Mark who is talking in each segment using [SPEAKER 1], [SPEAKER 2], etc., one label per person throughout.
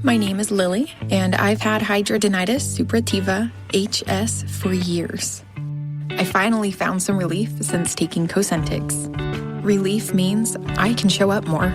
[SPEAKER 1] My name is Lily, and I've had hidradenitis suppurativa, HS, for years. I finally found some relief since taking Cosentyx. Relief means I can show up more.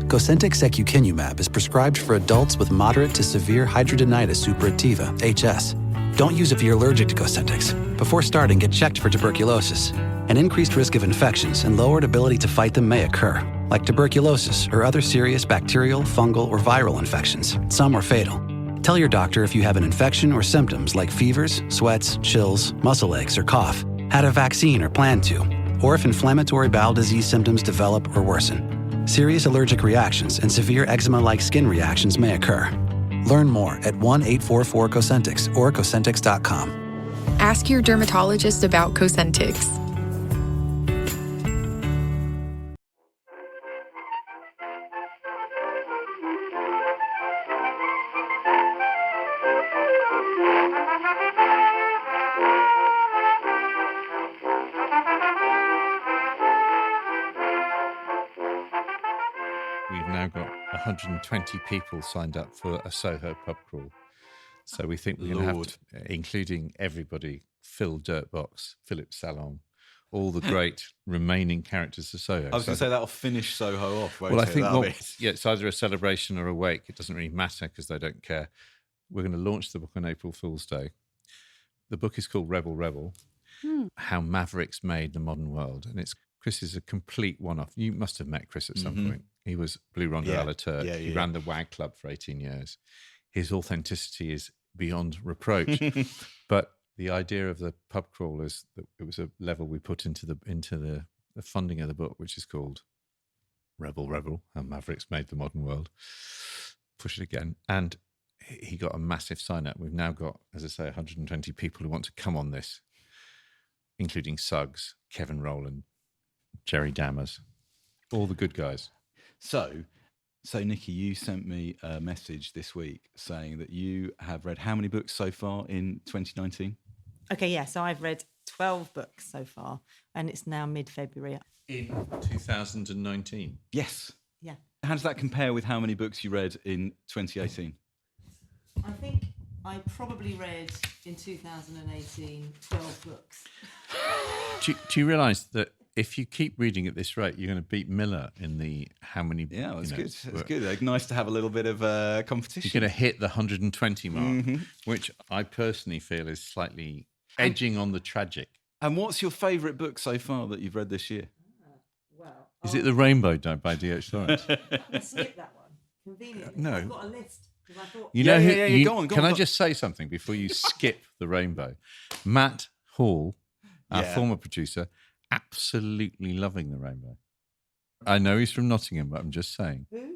[SPEAKER 2] Cosentyx secukinumab is prescribed for adults with moderate to severe hidradenitis suppurativa, HS. Don't use if you're allergic to Cosentyx. Before starting, get checked for tuberculosis. An increased risk of infections and lowered ability to fight them may occur, like tuberculosis or other serious bacterial, fungal, or viral infections. Some are fatal. Tell your doctor if you have an infection or symptoms like fevers, sweats, chills, muscle aches, or cough, had a vaccine or plan to, or if inflammatory bowel disease symptoms develop or worsen. Serious allergic reactions and severe eczema-like skin reactions may occur. Learn more at 1-844-COSENTYX or Cosentyx.com.
[SPEAKER 1] Ask your dermatologist about Cosentyx.
[SPEAKER 3] We've now got 120 people signed up for a Soho pub crawl. So we think we're going to have to, including everybody, Phil Dirtbox, Philip Salon, all the great remaining characters of Soho.
[SPEAKER 4] I was going to say that'll finish Soho off.
[SPEAKER 3] Well, I think it's either a celebration or a wake. It doesn't really matter because they don't care. We're going to launch the book on April Fool's Day. The book is called Rebel Rebel, How Mavericks Made the Modern World. And Chris is a complete one-off. You must have met Chris at some point. He was Blue Rondo a la Turk. He ran the WAG Club for 18 years. His authenticity is beyond reproach. But the idea of the pub crawl is that it was a level we put into the funding of the book, which is called Rebel Rebel, How Mavericks Made the Modern World. Push it again. And he got a massive sign-up. We've now got, as I say, 120 people who want to come on this, including Suggs, Kevin Rowland, Jerry Dammers, all the good guys.
[SPEAKER 4] So Nikki, you sent me a message this week saying that you have read how many books so far in 2019?
[SPEAKER 5] Okay, yeah. So I've read 12 books so far, and it's now mid-February.
[SPEAKER 3] In 2019?
[SPEAKER 4] Yes.
[SPEAKER 5] Yeah.
[SPEAKER 4] How does that compare with how many books you read in 2018?
[SPEAKER 5] I think I probably read in 2018 12 books.
[SPEAKER 3] Do you realise that if you keep reading at this rate, you're going to beat Miller in the how many...
[SPEAKER 4] Yeah, that's good. It's good. Nice to have a little bit of competition.
[SPEAKER 3] You're going to hit the 120 mark, which I personally feel is slightly edging on the tragic.
[SPEAKER 4] And what's your favourite book so far that you've read this year?
[SPEAKER 3] Is it The Rainbow by D.H. Lawrence?
[SPEAKER 5] Skip that one. Convenient.
[SPEAKER 3] No.
[SPEAKER 5] I've got a list. I thought,
[SPEAKER 4] Go on.
[SPEAKER 3] Can I just say something before you skip The Rainbow? Matt Hall, our former producer, absolutely loving The Rainbow. I know he's from Nottingham, but I'm just saying.
[SPEAKER 5] Who?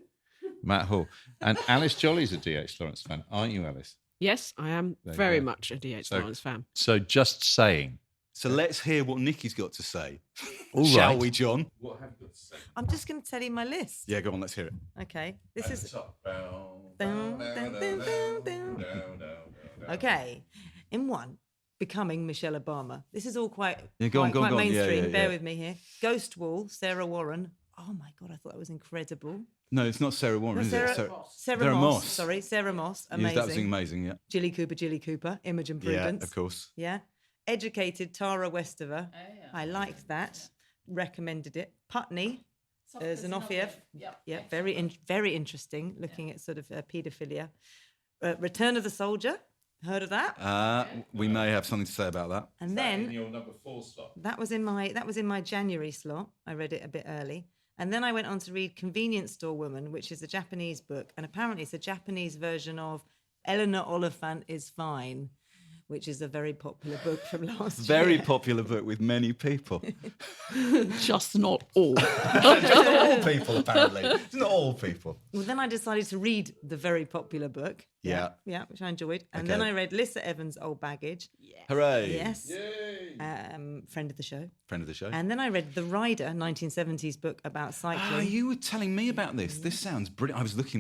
[SPEAKER 3] Matt Hall. And Alice Jolly's a D.H. Lawrence fan, aren't you, Alice?
[SPEAKER 6] Yes, I am very much a D.H. Lawrence fan.
[SPEAKER 3] So just saying.
[SPEAKER 4] So let's hear what Nikki's got to say.
[SPEAKER 3] All
[SPEAKER 4] Shall
[SPEAKER 3] right.
[SPEAKER 4] we, John?
[SPEAKER 3] What have you got to say?
[SPEAKER 5] I'm just going to tell you my list.
[SPEAKER 4] Yeah, go on, let's hear it.
[SPEAKER 5] Okay. This is... Okay. In one, Becoming Michelle Obama. This is all quite mainstream. Bear with me here. Ghost Wall, Sarah Warren. Oh my God, I thought that was incredible.
[SPEAKER 4] No, it's not Sarah Warren, is it?
[SPEAKER 5] Sarah Moss. Sorry, Sarah Moss. Amazing.
[SPEAKER 4] That was amazing, yeah.
[SPEAKER 5] Jilly Cooper, Imogen Prudence.
[SPEAKER 4] Yeah, of course.
[SPEAKER 5] Yeah. Educated, Tara Westover. Oh, yeah. I liked that. Recommended it. Putney. Zanofiev. Yeah, very interesting, looking at sort of paedophilia. Return of the Soldier. Heard of that?
[SPEAKER 4] We may have something to say about that.
[SPEAKER 5] And then
[SPEAKER 3] in your number 4 slot.
[SPEAKER 5] That was in my January slot. I read it a bit early. And then I went on to read Convenience Store Woman, which is a Japanese book. And apparently it's a Japanese version of Eleanor Oliphant is Fine, which is a very popular book from last year.
[SPEAKER 4] Very popular book with many people.
[SPEAKER 6] Just not all.
[SPEAKER 4] Just not all people, apparently. It's not all people.
[SPEAKER 5] Well, then I decided to read the very popular book.
[SPEAKER 4] Yeah.
[SPEAKER 5] Yeah, which I enjoyed. And then I read Lissa Evans' Old Baggage.
[SPEAKER 6] Yes.
[SPEAKER 4] Hooray.
[SPEAKER 5] Yes.
[SPEAKER 3] Yay.
[SPEAKER 5] Friend of the show.
[SPEAKER 4] Friend of the show.
[SPEAKER 5] And then I read The Rider, 1970s book about cycling.
[SPEAKER 4] You were telling me about this. This sounds brilliant.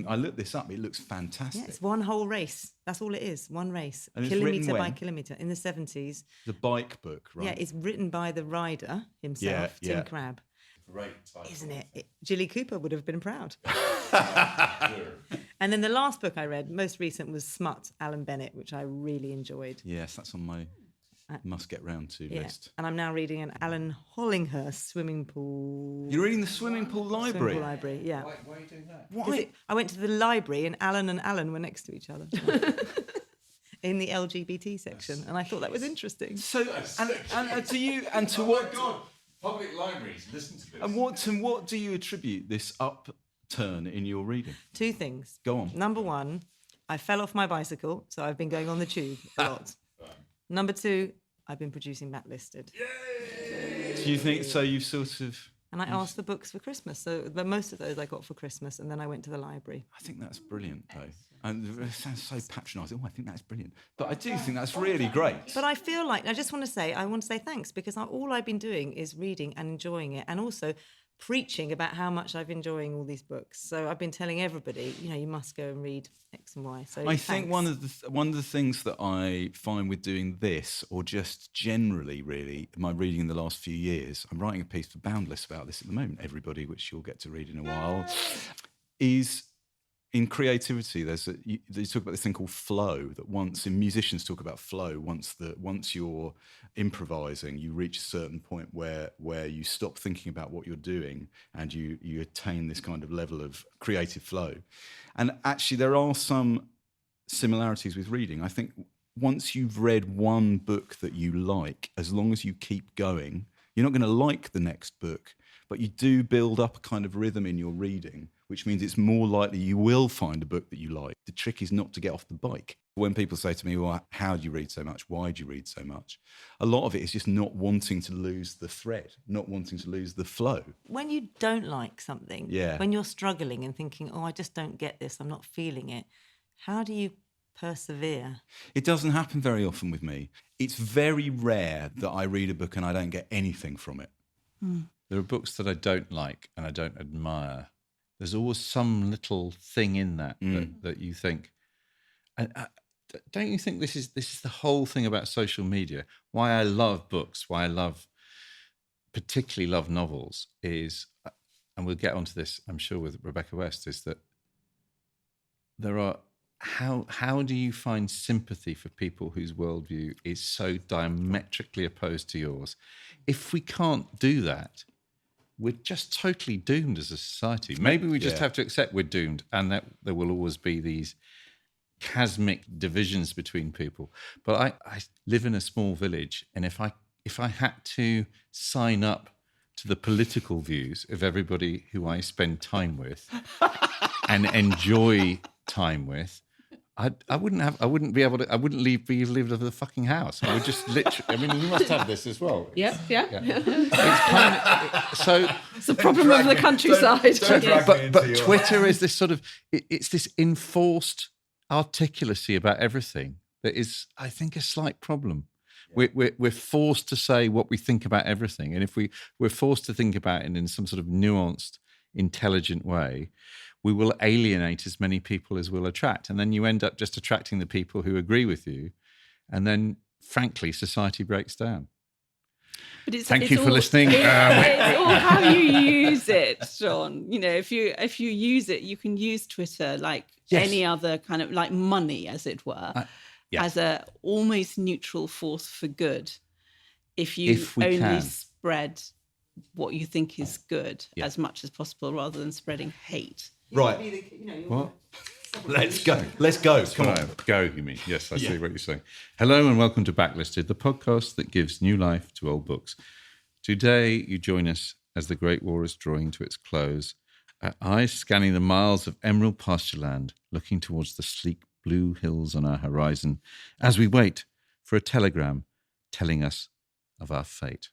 [SPEAKER 4] I looked this up. It looks fantastic.
[SPEAKER 5] Yeah, it's one whole race. That's all it is. One race.
[SPEAKER 4] And it's
[SPEAKER 5] kilometre
[SPEAKER 4] written
[SPEAKER 5] by
[SPEAKER 4] when?
[SPEAKER 5] kilometre in the 70s.
[SPEAKER 4] The bike book, right?
[SPEAKER 5] Yeah, it's written by the rider himself, Tim Crabb.
[SPEAKER 3] Great title.
[SPEAKER 5] Isn't it? Jilly Cooper would have been proud. And then the last book I read, most recent, was Smut, Alan Bennett, which I really enjoyed.
[SPEAKER 4] Yes, that's on my must get round to list.
[SPEAKER 5] And I'm now reading an Alan Hollinghurst Swimming Pool.
[SPEAKER 4] You're reading the Swimming Pool Library?
[SPEAKER 5] Swimming Pool Library, yeah.
[SPEAKER 3] Why are you doing that?
[SPEAKER 4] Why?
[SPEAKER 5] I went to the library and Alan were next to each other. In the LGBT section, and I thought that was interesting.
[SPEAKER 4] So, and to you, and to what?
[SPEAKER 3] God, public libraries, listen to this.
[SPEAKER 4] And what do you attribute this upturn in your reading?
[SPEAKER 5] 2 things.
[SPEAKER 4] Go on.
[SPEAKER 5] Number 1, I fell off my bicycle, so I've been going on the tube a lot. Number 2, I've been producing Backlisted.
[SPEAKER 4] Do you think so? You've sort of.
[SPEAKER 5] And I asked for books for Christmas, so most of those I got for Christmas, and then I went to the library.
[SPEAKER 4] I think that's brilliant, though. And it sounds so patronising. Oh, I think that's brilliant. But I do think that's really great.
[SPEAKER 5] But I feel like I want to say thanks, because all I've been doing is reading and enjoying it, and also preaching about how much I've been enjoying all these books. So I've been telling everybody, you must go and read X and Y. So
[SPEAKER 4] I think one of the things that I find with doing this, or just generally, really, my reading in the last few years, I'm writing a piece for Boundless about this at the moment, everybody, which you'll get to read in a while, is in creativity. They talk about this thing called flow. Musicians talk about flow. Once you're improvising, you reach a certain point where you stop thinking about what you're doing, and you attain this kind of level of creative flow. And actually, there are some similarities with reading. I think once you've read one book that you like, as long as you keep going, you're not going to like the next book, but you do build up a kind of rhythm in your reading, which means it's more likely you will find a book that you like. The trick is not to get off the bike. When people say to me, well, how do you read so much? Why do you read so much? A lot of it is just not wanting to lose the thread, not wanting to lose the flow.
[SPEAKER 5] When you don't like something, when you're struggling and thinking, I just don't get this, I'm not feeling it, how do you persevere?
[SPEAKER 4] It doesn't happen very often with me. It's very rare that I read a book and I don't get anything from it.
[SPEAKER 3] There are books that I don't like and I don't admire. There's always some little thing in that you think. And don't you think this is the whole thing about social media? Why I love books, why I particularly love novels is, and we'll get onto this, I'm sure, with Rebecca West, is that there are. How do you find sympathy for people whose worldview is so diametrically opposed to yours? If we can't do that, we're just totally doomed as a society. Maybe we just have to accept we're doomed, and that there will always be these chasmic divisions between people. But I live in a small village, and if I had to sign up to the political views of everybody who I spend time with and enjoy time with, I wouldn't be able to leave the fucking house. I would just literally. I mean, you must have this as well.
[SPEAKER 6] Yeah.
[SPEAKER 3] So
[SPEAKER 6] it's the problem of the countryside.
[SPEAKER 3] But Twitter is this sort of it's this enforced articulacy about everything that is, I think, a slight problem. We're forced to say what we think about everything, and if we're forced to think about it in some sort of nuanced, intelligent way, we will alienate as many people as we'll attract. And then you end up just attracting the people who agree with you. And then, frankly, society breaks down.
[SPEAKER 6] But
[SPEAKER 3] Thank you for listening.
[SPEAKER 6] It's all how you use it, Sean. If you use it, you can use Twitter like any other kind of like money, as it were, as a almost neutral force for good. If you only spread what you think is good as much as possible, rather than spreading hate.
[SPEAKER 4] Right. What? Let's go. Come on.
[SPEAKER 3] Go, you mean? Yes, I see what you're saying. Hello and welcome to Backlisted, the podcast that gives new life to old books. Today, you join us as the Great War is drawing to its close, our eyes scanning the miles of emerald pastureland, looking towards the sleek blue hills on our horizon as we wait for a telegram telling us of our fate.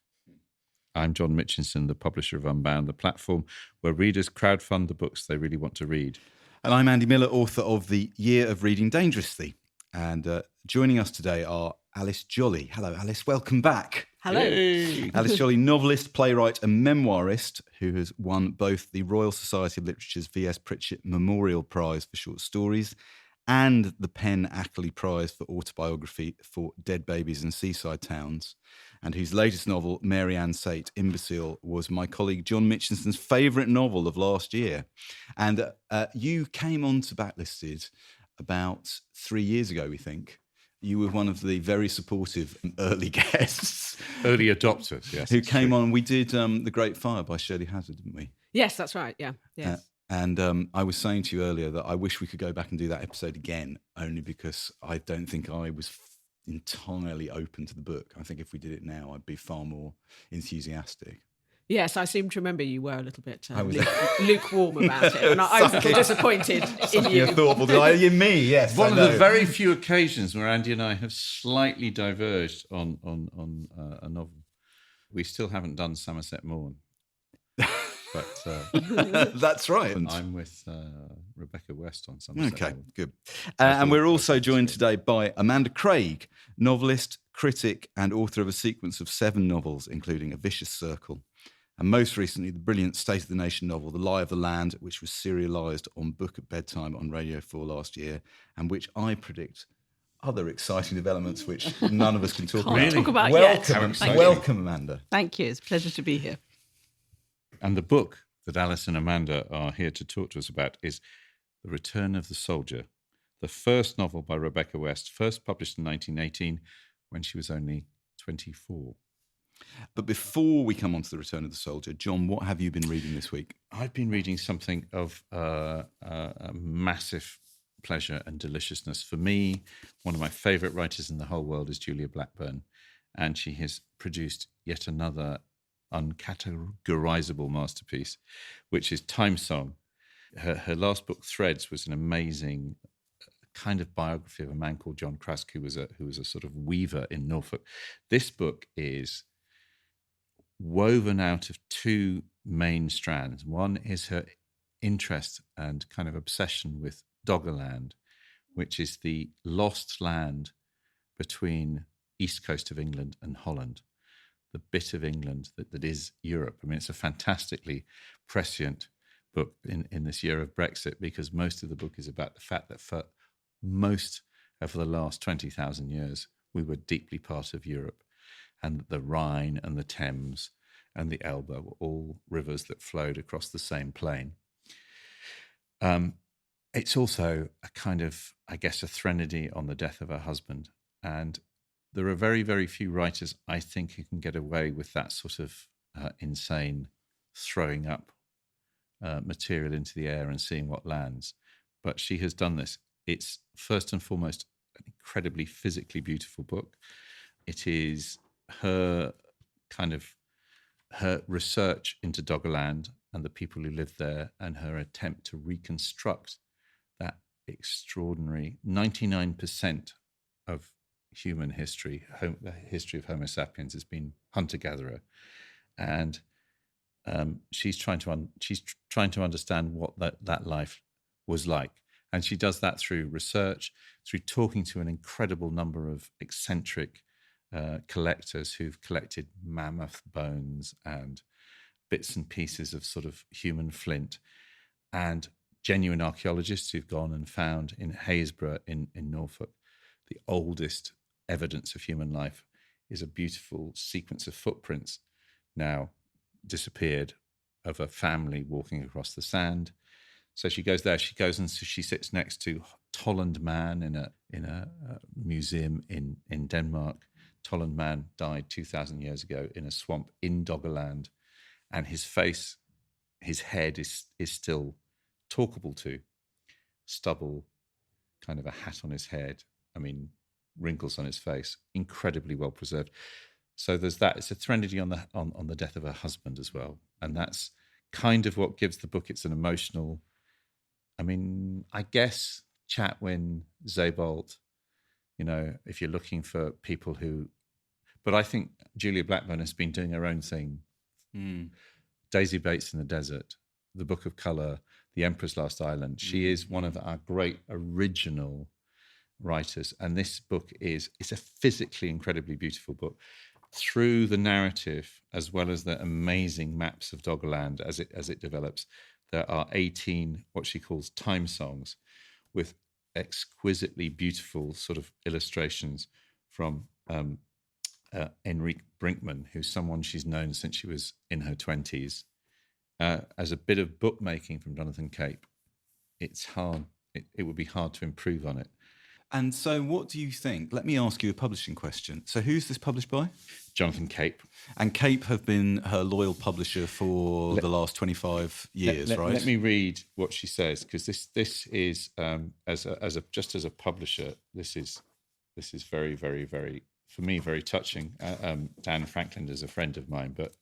[SPEAKER 3] I'm John Mitchinson, the publisher of Unbound, the platform where readers crowdfund the books they really want to read.
[SPEAKER 4] And I'm Andy Miller, author of The Year of Reading Dangerously. And joining us today are Alice Jolly. Hello, Alice. Welcome back.
[SPEAKER 6] Hello.
[SPEAKER 3] Yay.
[SPEAKER 4] Alice Jolly, novelist, playwright and memoirist, who has won both the Royal Society of Literature's V.S. Pritchett Memorial Prize for short stories and the PEN Ackley Prize for autobiography for Dead Babies and Seaside Towns. and whose latest novel, Mary Ann Sate, Imbecile, was my colleague John Mitchinson's favourite novel of last year. And you came on to Backlisted about 3 years ago, we think. You were one of the very supportive early guests.
[SPEAKER 3] Early adopters, yes.
[SPEAKER 4] Who came on. We did The Great Fire by Shirley Hazard, didn't we?
[SPEAKER 7] Yes, that's right, yeah. Yes.
[SPEAKER 4] And I was saying to you earlier that I wish we could go back and do that episode again, only because I don't think I was entirely open to the book. I think if we did it now, I'd be far more enthusiastic.
[SPEAKER 7] Yes, I seem to remember you were a little bit lukewarm about it, and I was a little disappointed in you.
[SPEAKER 4] Thoughtful. In me, yes.
[SPEAKER 3] One of the very few occasions where Andy and I have slightly diverged on a novel. We still haven't done Somerset Maugham. But
[SPEAKER 4] that's right.
[SPEAKER 3] I'm with Rebecca West on Somerset.
[SPEAKER 4] Okay, good. And we're also joined today by Amanda Craig, novelist, critic, and author of a sequence of 7 novels, including A Vicious Circle. And most recently, the brilliant State of the Nation novel, The Lie of the Land, which was serialised on Book at Bedtime on Radio 4 last year, and which I predict other exciting developments which none of us can talk about.
[SPEAKER 6] Talk about
[SPEAKER 4] Welcome, Amanda.
[SPEAKER 6] Thank you. It's a pleasure to be here.
[SPEAKER 3] And the book that Alice and Amanda are here to talk to us about is The Return of the Soldier, the first novel by Rebecca West, first published in 1918 when she was only 24.
[SPEAKER 4] But before we come on to The Return of the Soldier, John, what have you been reading this week?
[SPEAKER 3] I've been reading something of a massive pleasure and deliciousness. For me, one of my favourite writers in the whole world is Julia Blackburn, and she has produced yet another uncategorizable masterpiece, which is Time Song. Her last book, Threads, was an amazing kind of biography of a man called John Craske, who was a sort of weaver in Norfolk. This book is woven out of 2 main strands. One is her interest and kind of obsession with Doggerland, which is the lost land between east coast of England and Holland, the bit of England that is Europe. I mean, it's a fantastically prescient book in this year of Brexit, because most of the book is about the fact that for most of the last 20,000 years, we were deeply part of Europe. And the Rhine and the Thames and the Elbe were all rivers that flowed across the same plain. It's also a kind of, I guess, a threnody on the death of her husband. And there are very, very few writers, I think, who can get away with that sort of insane throwing up material into the air and seeing what lands. But she has done this. It's first and foremost an incredibly physically beautiful book. It is her research into Doggerland and the people who lived there, and her attempt to reconstruct that extraordinary 99% of human history, the history of Homo sapiens, has been hunter-gatherer, and she's trying to understand what that life was like. And she does that through research, through talking to an incredible number of eccentric collectors who've collected mammoth bones and bits and pieces of sort of human flint, and genuine archaeologists who've gone and found in Haysborough in Norfolk the oldest evidence of human life is a beautiful sequence of footprints, now disappeared, of a family walking across the sand. So she goes there. She goes and she sits next to Tolland Man in a museum in Denmark. Tolland Man died 2,000 years ago in a swamp in Doggerland, and his face, his head is still talkable to. Stubble, kind of a hat on his head. I mean, wrinkles on his face. Incredibly well preserved. So there's that. It's a threnody on the death of her husband as well, and that's kind of what gives the book. It's an emotional. I mean, I guess Chatwin, Sebald, if you're looking for people who, but I think Julia Blackburn has been doing her own thing. Daisy Bates in the Desert, The Book of Colour, The Emperor's Last Island. She is one of our great original writers, and this book it's a physically incredibly beautiful book. Through the narrative, as well as the amazing maps of Doggerland as it develops, there are 18 what she calls time songs, with exquisitely beautiful sort of illustrations from Enrique Brinkman, who's someone she's known since she was in her 20s, as a bit of bookmaking from Jonathan Cape. It's hard. It would be hard to improve on it.
[SPEAKER 4] And so what do you think? Let me ask you a publishing question. So who's this published by?
[SPEAKER 3] Jonathan Cape.
[SPEAKER 4] And Cape have been her loyal publisher for the last 25 years, right?
[SPEAKER 3] Let me read what she says, because this is as a publisher, this is very, very, very, for me, very touching. Dan Franklin is a friend of mine, but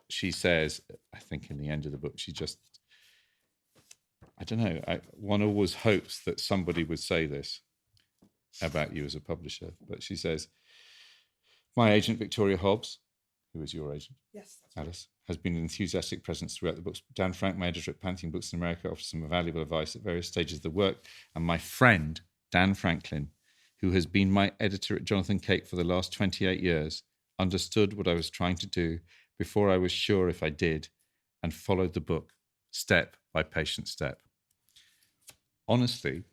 [SPEAKER 3] she says, I think in the end of the book, she just, I don't know, one always hopes that somebody would say this about you as a publisher, but she says, my agent, Victoria Hobbs, who is your agent,
[SPEAKER 7] yes,
[SPEAKER 3] Alice, has been an enthusiastic presence throughout the books. Dan Frank, my editor at Pantheon Books in America, offers some valuable advice at various stages of the work. And my friend, Dan Franklin, who has been my editor at Jonathan Cape for the last 28 years, understood what I was trying to do before I was sure if I did, and followed the book step by patient step. Honestly,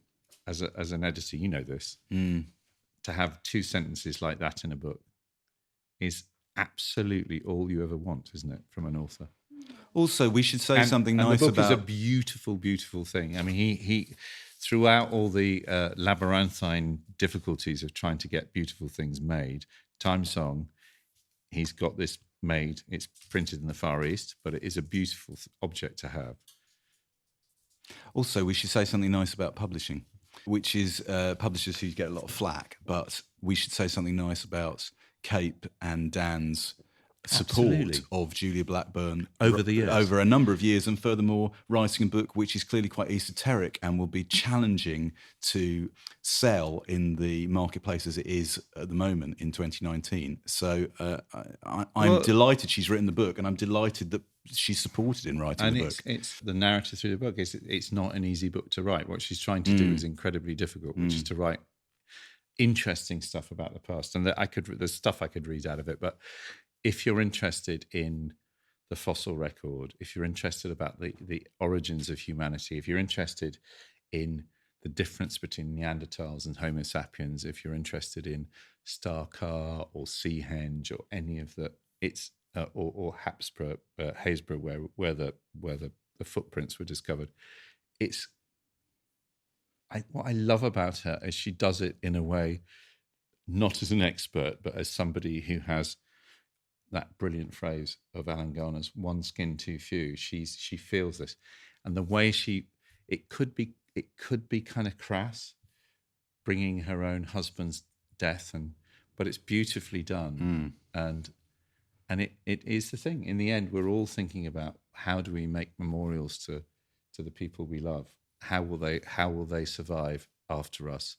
[SPEAKER 3] as an editor, you know this, to have 2 sentences like that in a book is absolutely all you ever want, isn't it, from an author?
[SPEAKER 4] Also, we should say something nice
[SPEAKER 3] the book
[SPEAKER 4] about...
[SPEAKER 3] is a beautiful, beautiful thing. I mean, he throughout all the labyrinthine difficulties of trying to get beautiful things made, Time Song, he's got this made. It's printed in the Far East, but it is a beautiful object to have.
[SPEAKER 4] Also, we should say something nice about publishing, which is publishers who get a lot of flack, but we should say something nice about Cape and Dan's support
[SPEAKER 3] Absolutely.
[SPEAKER 4] Of Julia Blackburn
[SPEAKER 3] over the years,
[SPEAKER 4] over a number of years, and furthermore writing a book which is clearly quite esoteric and will be challenging to sell in the marketplace as it is at the moment in 2019. So I'm delighted she's written the book, and I'm delighted that she's supported in writing the book.
[SPEAKER 3] It's the narrative through the book. It's not an easy book to write. What she's trying to do is incredibly difficult, which is to write interesting stuff about the past. And there's stuff I could read out of it, but if you're interested in the fossil record, if you're interested about the origins of humanity, if you're interested in the difference between Neanderthals and Homo sapiens, if you're interested in Star-Car or Seahenge or any of the, it's or Haysborough, where the footprints were discovered, what I love about her is she does it in a way, not as an expert, but as somebody who has that brilliant phrase of Alan Garner's "one skin too few." She feels this, and the way it could be kind of crass, bringing her own husband's death, but it's beautifully done, and it is the thing. In the end, we're all thinking about how do we make memorials to the people we love. How will they survive after us?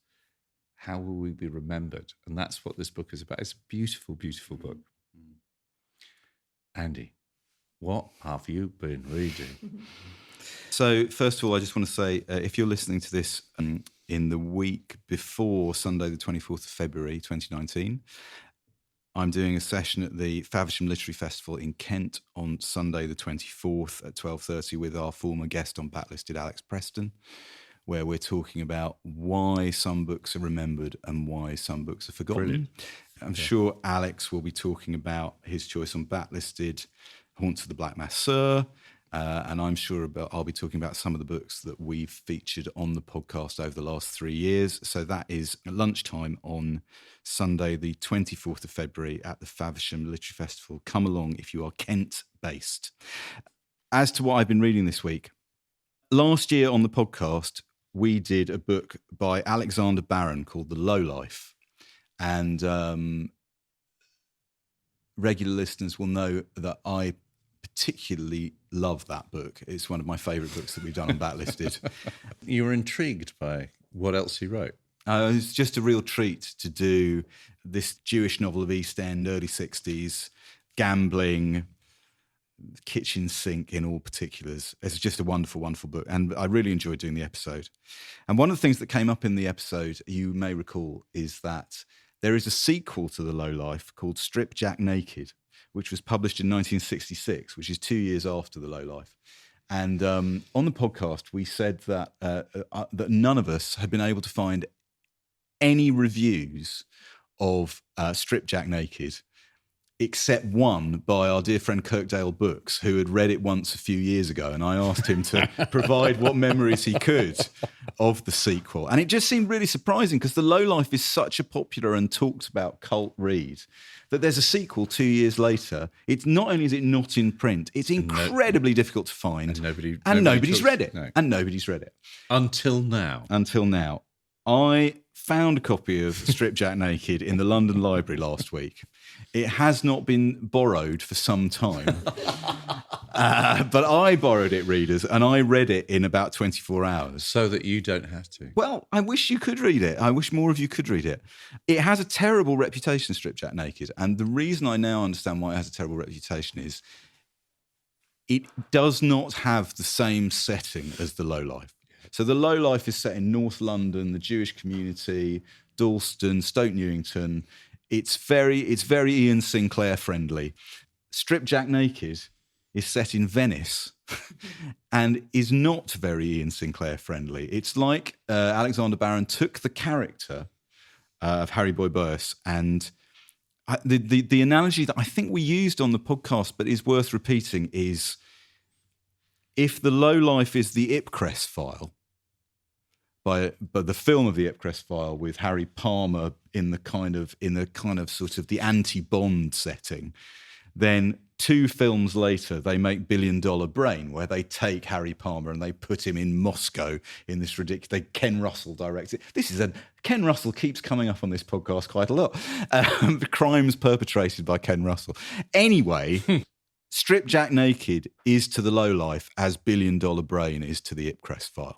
[SPEAKER 3] How will we be remembered? And that's what this book is about. It's a beautiful, beautiful book. Andy, what have you been reading?
[SPEAKER 4] So, first of all, I just want to say, if you're listening to this in the week before Sunday, the 24th of February, 2019, I'm doing a session at the Faversham Literary Festival in Kent on Sunday, the 24th at 12:30 with our former guest on Backlisted, Alex Preston, where we're talking about why some books are remembered and why some books are forgotten.
[SPEAKER 3] Brilliant.
[SPEAKER 4] I'm sure Alex will be talking about his choice on Backlisted, Haunts of the Black Masseur, and I'm sure I'll be talking about some of the books that we've featured on the podcast over the last 3 years. So that is lunchtime on Sunday, the 24th of February at the Faversham Literary Festival. Come along if you are Kent-based. As to what I've been reading this week, last year on the podcast, we did a book by Alexander Barron called The Lowlife. And regular listeners will know that I particularly love that book. It's one of my favourite books that we've done on Backlisted.
[SPEAKER 3] You were intrigued by what else he wrote?
[SPEAKER 4] It's just a real treat to do this Jewish novel of East End, early 60s, gambling, kitchen sink in all particulars. It's just a wonderful, wonderful book. And I really enjoyed doing the episode. And one of the things that came up in the episode, you may recall, is that there is a sequel to The Lowlife called Strip Jack Naked, which was published in 1966, which is 2 years after The Lowlife. And on the podcast, we said that that none of us had been able to find any reviews of Strip Jack Naked, except one by our dear friend Kirkdale Books, who had read it once a few years ago, and I asked him to provide what memories he could of the sequel. And it just seemed really surprising because The Lowlife is such a popular and talked about cult read that there's a sequel 2 years later. It's not only is it not in print, it's incredibly difficult to find.
[SPEAKER 3] And
[SPEAKER 4] nobody's read it.
[SPEAKER 3] No.
[SPEAKER 4] And nobody's read it.
[SPEAKER 3] Until now.
[SPEAKER 4] I found a copy of Strip Jack Naked in the London Library last week. It has not been borrowed for some time. But I borrowed it, readers, and I read it in about 24 hours.
[SPEAKER 3] So that you don't have to.
[SPEAKER 4] Well, I wish you could read it. I wish more of you could read it. It has a terrible reputation, Strip Jack Naked. And the reason I now understand why it has a terrible reputation is it does not have the same setting as The Lowlife. So The Lowlife is set in North London, the Jewish community, Dalston, Stoke Newington. It's very Ian Sinclair friendly. Strip Jack Naked is set in Venice and is not very Ian Sinclair friendly. It's like Alexander Barron took the character of Harry Boy Burse, and the analogy that I think we used on the podcast but is worth repeating is if The Lowlife is the Ipcress file, but the film of the Ipcress file with Harry Palmer in the kind of sort of the anti-Bond setting, then 2 films later they make $1 Billion Brain, where they take Harry Palmer and they put him in Moscow in this ridiculous. Ken Russell directs it. Ken Russell keeps coming up on this podcast quite a lot. The crimes perpetrated by Ken Russell. Anyway. Strip Jack Naked is to The Lowlife as $1 Billion Brain is to the Ipcress file.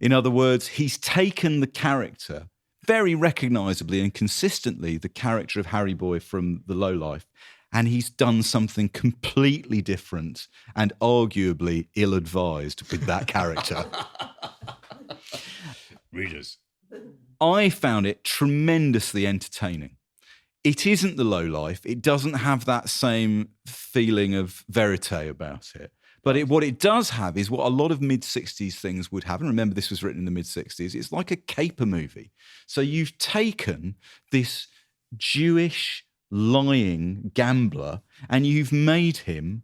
[SPEAKER 4] In other words, he's taken the character, very recognisably and consistently, the character of Harry Boy from The Lowlife, and he's done something completely different and arguably ill-advised with that character.
[SPEAKER 3] Readers.
[SPEAKER 4] I found it tremendously entertaining. It isn't The Lowlife. It doesn't have that same feeling of verite about it. But what it does have is what a lot of mid-60s things would have. And remember, this was written in the mid-60s. It's like a caper movie. So you've taken this Jewish lying gambler and you've made him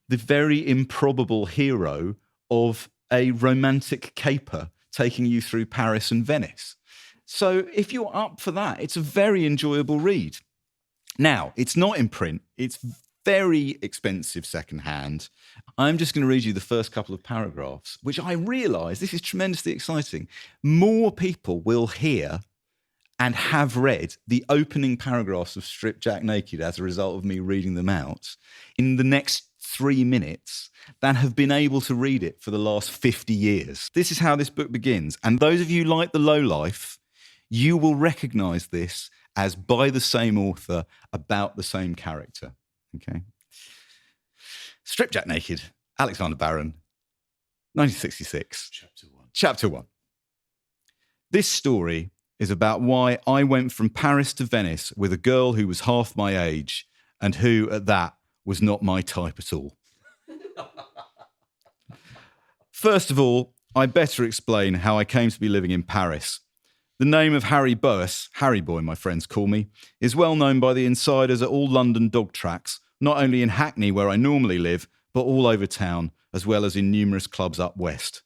[SPEAKER 4] the very improbable hero of a romantic caper taking you through Paris and Venice. So if you're up for that, it's a very enjoyable read. Now, it's not in print. It's very expensive secondhand. I'm just going to read you the first couple of paragraphs, which I realise, this is tremendously exciting. More people will hear and have read the opening paragraphs of Strip Jack Naked as a result of me reading them out in the next 3 minutes than have been able to read it for the last 50 years. This is how this book begins. And those of you like The Lowlife, you will recognise this as by the same author about the same character. Okay. Strip Jack Naked, Alexander Barron, 1966. Chapter 1. This story is about why I went from Paris to Venice with a girl who was half my age and who, at that, was not my type at all. First of all, I better explain how I came to be living in Paris. The name of Harry Boas, Harry Boy my friends call me, is well known by the insiders at all London dog tracks, not only in Hackney where I normally live, but all over town, as well as in numerous clubs up west.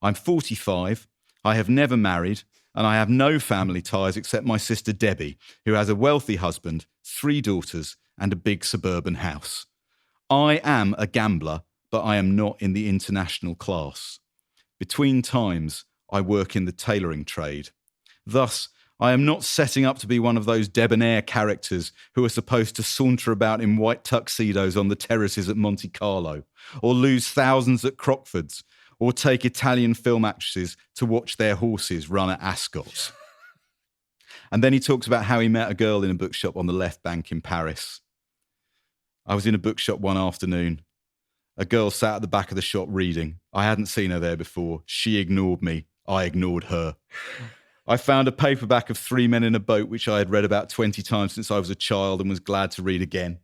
[SPEAKER 4] I'm 45, I have never married, and I have no family ties except my sister Debbie, who has a wealthy husband, 3 daughters, and a big suburban house. I am a gambler, but I am not in the international class. Between times, I work in the tailoring trade. Thus, I am not setting up to be one of those debonair characters who are supposed to saunter about in white tuxedos on the terraces at Monte Carlo, or lose thousands at Crockford's, or take Italian film actresses to watch their horses run at Ascot's. And then he talks about how he met a girl in a bookshop on the left bank in Paris. I was in a bookshop one afternoon. A girl sat at the back of the shop reading. I hadn't seen her there before. She ignored me. I ignored her. I found a paperback of 3 Men in a Boat, which I had read about 20 times since I was a child and was glad to read again.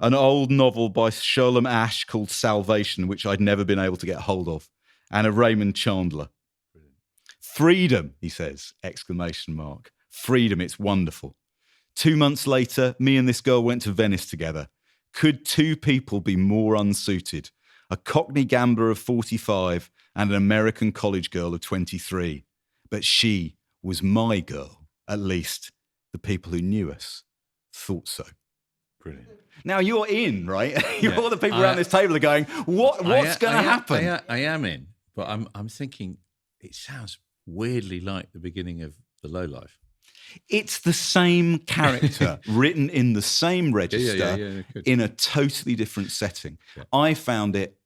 [SPEAKER 4] An old novel by Sholem Ash called Salvation, which I'd never been able to get hold of, and a Raymond Chandler. Freedom, he says, exclamation mark. Freedom, it's wonderful. 2 months later, me and this girl went to Venice together. Could two people be more unsuited? A Cockney gambler of 45 and an American college girl of 23. But she was my girl. At least the people who knew us thought so.
[SPEAKER 3] Brilliant.
[SPEAKER 4] Now you're in, right? All the people around this table are going, what's going to happen?
[SPEAKER 3] I am in, but I'm thinking it sounds weirdly like the beginning of the Lowlife.
[SPEAKER 4] It's the same character written in the same register in a totally different setting. Yeah. I found it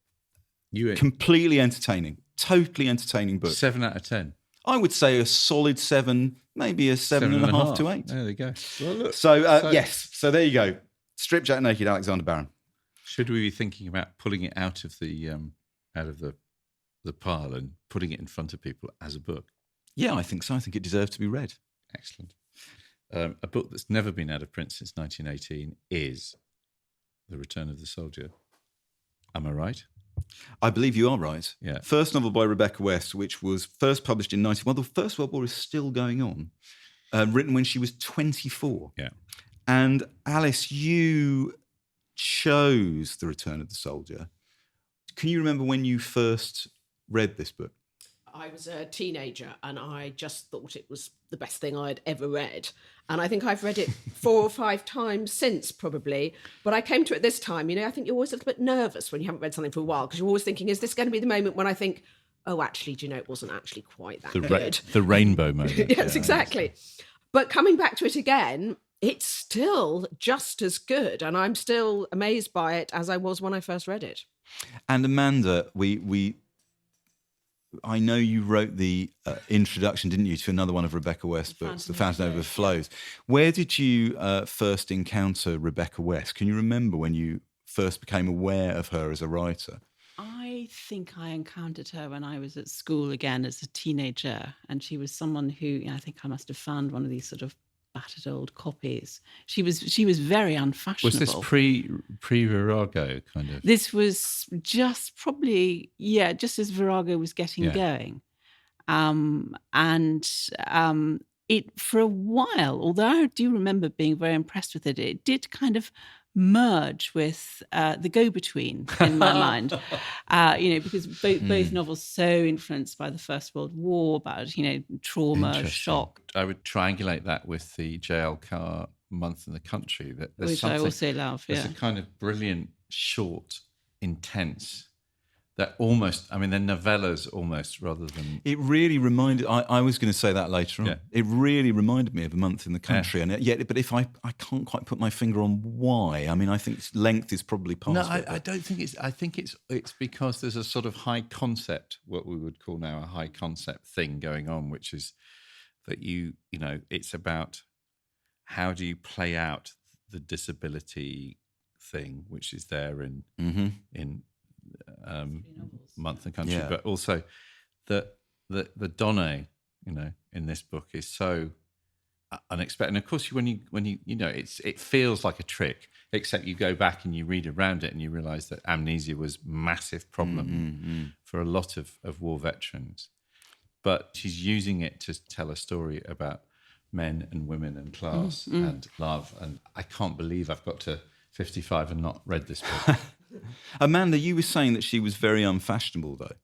[SPEAKER 4] completely entertaining, totally entertaining book.
[SPEAKER 3] 7 out of 10.
[SPEAKER 4] I would say a solid 7, maybe a 7.5 to 8.
[SPEAKER 3] There you go. Well, look,
[SPEAKER 4] yes. So there you go. Strip Jack Naked, Alexander Barron.
[SPEAKER 3] Should we be thinking about pulling it out of the pile and putting it in front of people as a book?
[SPEAKER 4] Yeah, I think so. I think it deserves to be read.
[SPEAKER 3] Excellent. A book that's never been out of print since 1918 is The Return of the Soldier. Am I right?
[SPEAKER 4] I believe you are right.
[SPEAKER 3] Yeah.
[SPEAKER 4] First novel by Rebecca West, which was first published in 19... Well, the First World War is still going on. Written when she was 24.
[SPEAKER 3] Yeah.
[SPEAKER 4] And Alice, you chose The Return of the Soldier. Can you remember when you first read this book?
[SPEAKER 7] I was a teenager and I just thought it was the best thing I'd ever read. And I think I've read it 4 or 5 times since, probably. But I came to it this time, I think you're always a little bit nervous when you haven't read something for a while, because you're always thinking, is this going to be the moment when I think, oh, actually, it wasn't actually quite that good.
[SPEAKER 3] The rainbow moment.
[SPEAKER 7] Yes, exactly. But coming back to it again, it's still just as good. And I'm still amazed by it as I was when I first read it.
[SPEAKER 4] And Amanda, I know you wrote the introduction, didn't you, to another one of Rebecca West's books, The Fountain Overflows. Where did you first encounter Rebecca West? Can you remember when you first became aware of her as a writer?
[SPEAKER 6] I think I encountered her when I was at school again as a teenager, and she was someone who I think I must have found one of these sort of battered old copies. She was very unfashionable. Was
[SPEAKER 3] this pre-Virago kind of?
[SPEAKER 6] This was just probably just as Virago was getting going, it for a while. Although I do remember being very impressed with it, it did kind of merge with the Go-Between in my mind, because both novels so influenced by the First World War, about trauma, shock.
[SPEAKER 3] I would triangulate that with the J.L. Carr Month in the Country,
[SPEAKER 6] which I also love.
[SPEAKER 3] There's a kind of brilliant, short, intense. That almost, they're novellas almost, rather than...
[SPEAKER 4] It really reminded... I was going to say that later on.
[SPEAKER 3] Yeah.
[SPEAKER 4] It really reminded me of A Month in the Country. Yeah. But if I can't quite put my finger on why. I think length is probably part of it.
[SPEAKER 3] I don't think it's... I think it's because there's a sort of high concept, what we would call now a high concept thing going on, which is that it's about how do you play out the disability thing, which is there in Month and Country, but also the Donne, in this book is so unexpected. And of course, when you it feels like a trick, except you go back and you read around it and you realise that amnesia was a massive problem for a lot of war veterans. But she's using it to tell a story about men and women and class and love. And I can't believe I've got to 55 and not read this book.
[SPEAKER 4] Amanda, you were saying that she was very unfashionable, though.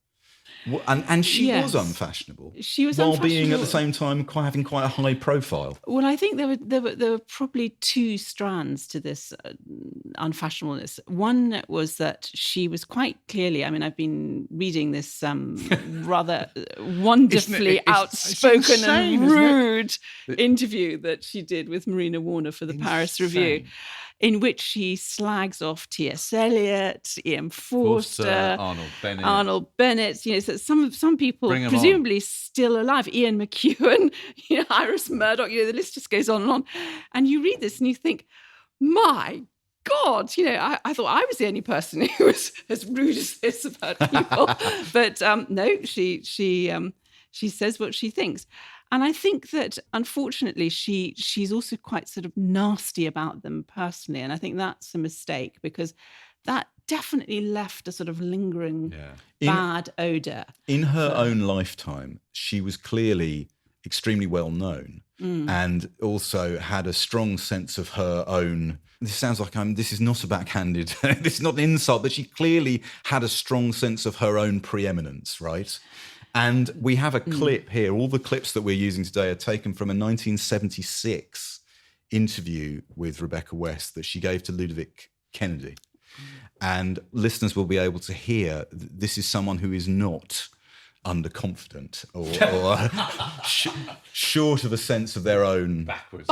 [SPEAKER 4] And she was unfashionable.
[SPEAKER 6] She was
[SPEAKER 4] while
[SPEAKER 6] unfashionable.
[SPEAKER 4] Being at the same time having quite a high profile.
[SPEAKER 6] Well, I think there were probably 2 strands to this unfashionableness. One was that she was quite clearly. I've been reading this rather wonderfully outspoken and rude interview that she did with Marina Warner for the Paris Review, in which she slags off T.S. Eliot, E.M. Forster, Arnold Bennett. So some people presumably still alive, Ian McEwan, Iris Murdoch. The list just goes on and on. And you read this and you think, my God, I thought I was the only person who was as rude as this about people. But no, she says what she thinks. And I think that, unfortunately, she's also quite sort of nasty about them personally. And I think that's a mistake, because that definitely left a sort of lingering bad odour.
[SPEAKER 4] In her own lifetime, she was clearly extremely well known. and also had a strong sense of her own. This sounds like this is not a backhanded, this is not an insult, but she clearly had a strong sense of her own preeminence, right? And we have a clip here. All the clips that we're using today are taken from a 1976 interview with Rebecca West that she gave to Ludovic Kennedy. And listeners will be able to hear this is someone who is not underconfident or short of a sense of their own
[SPEAKER 3] backwards.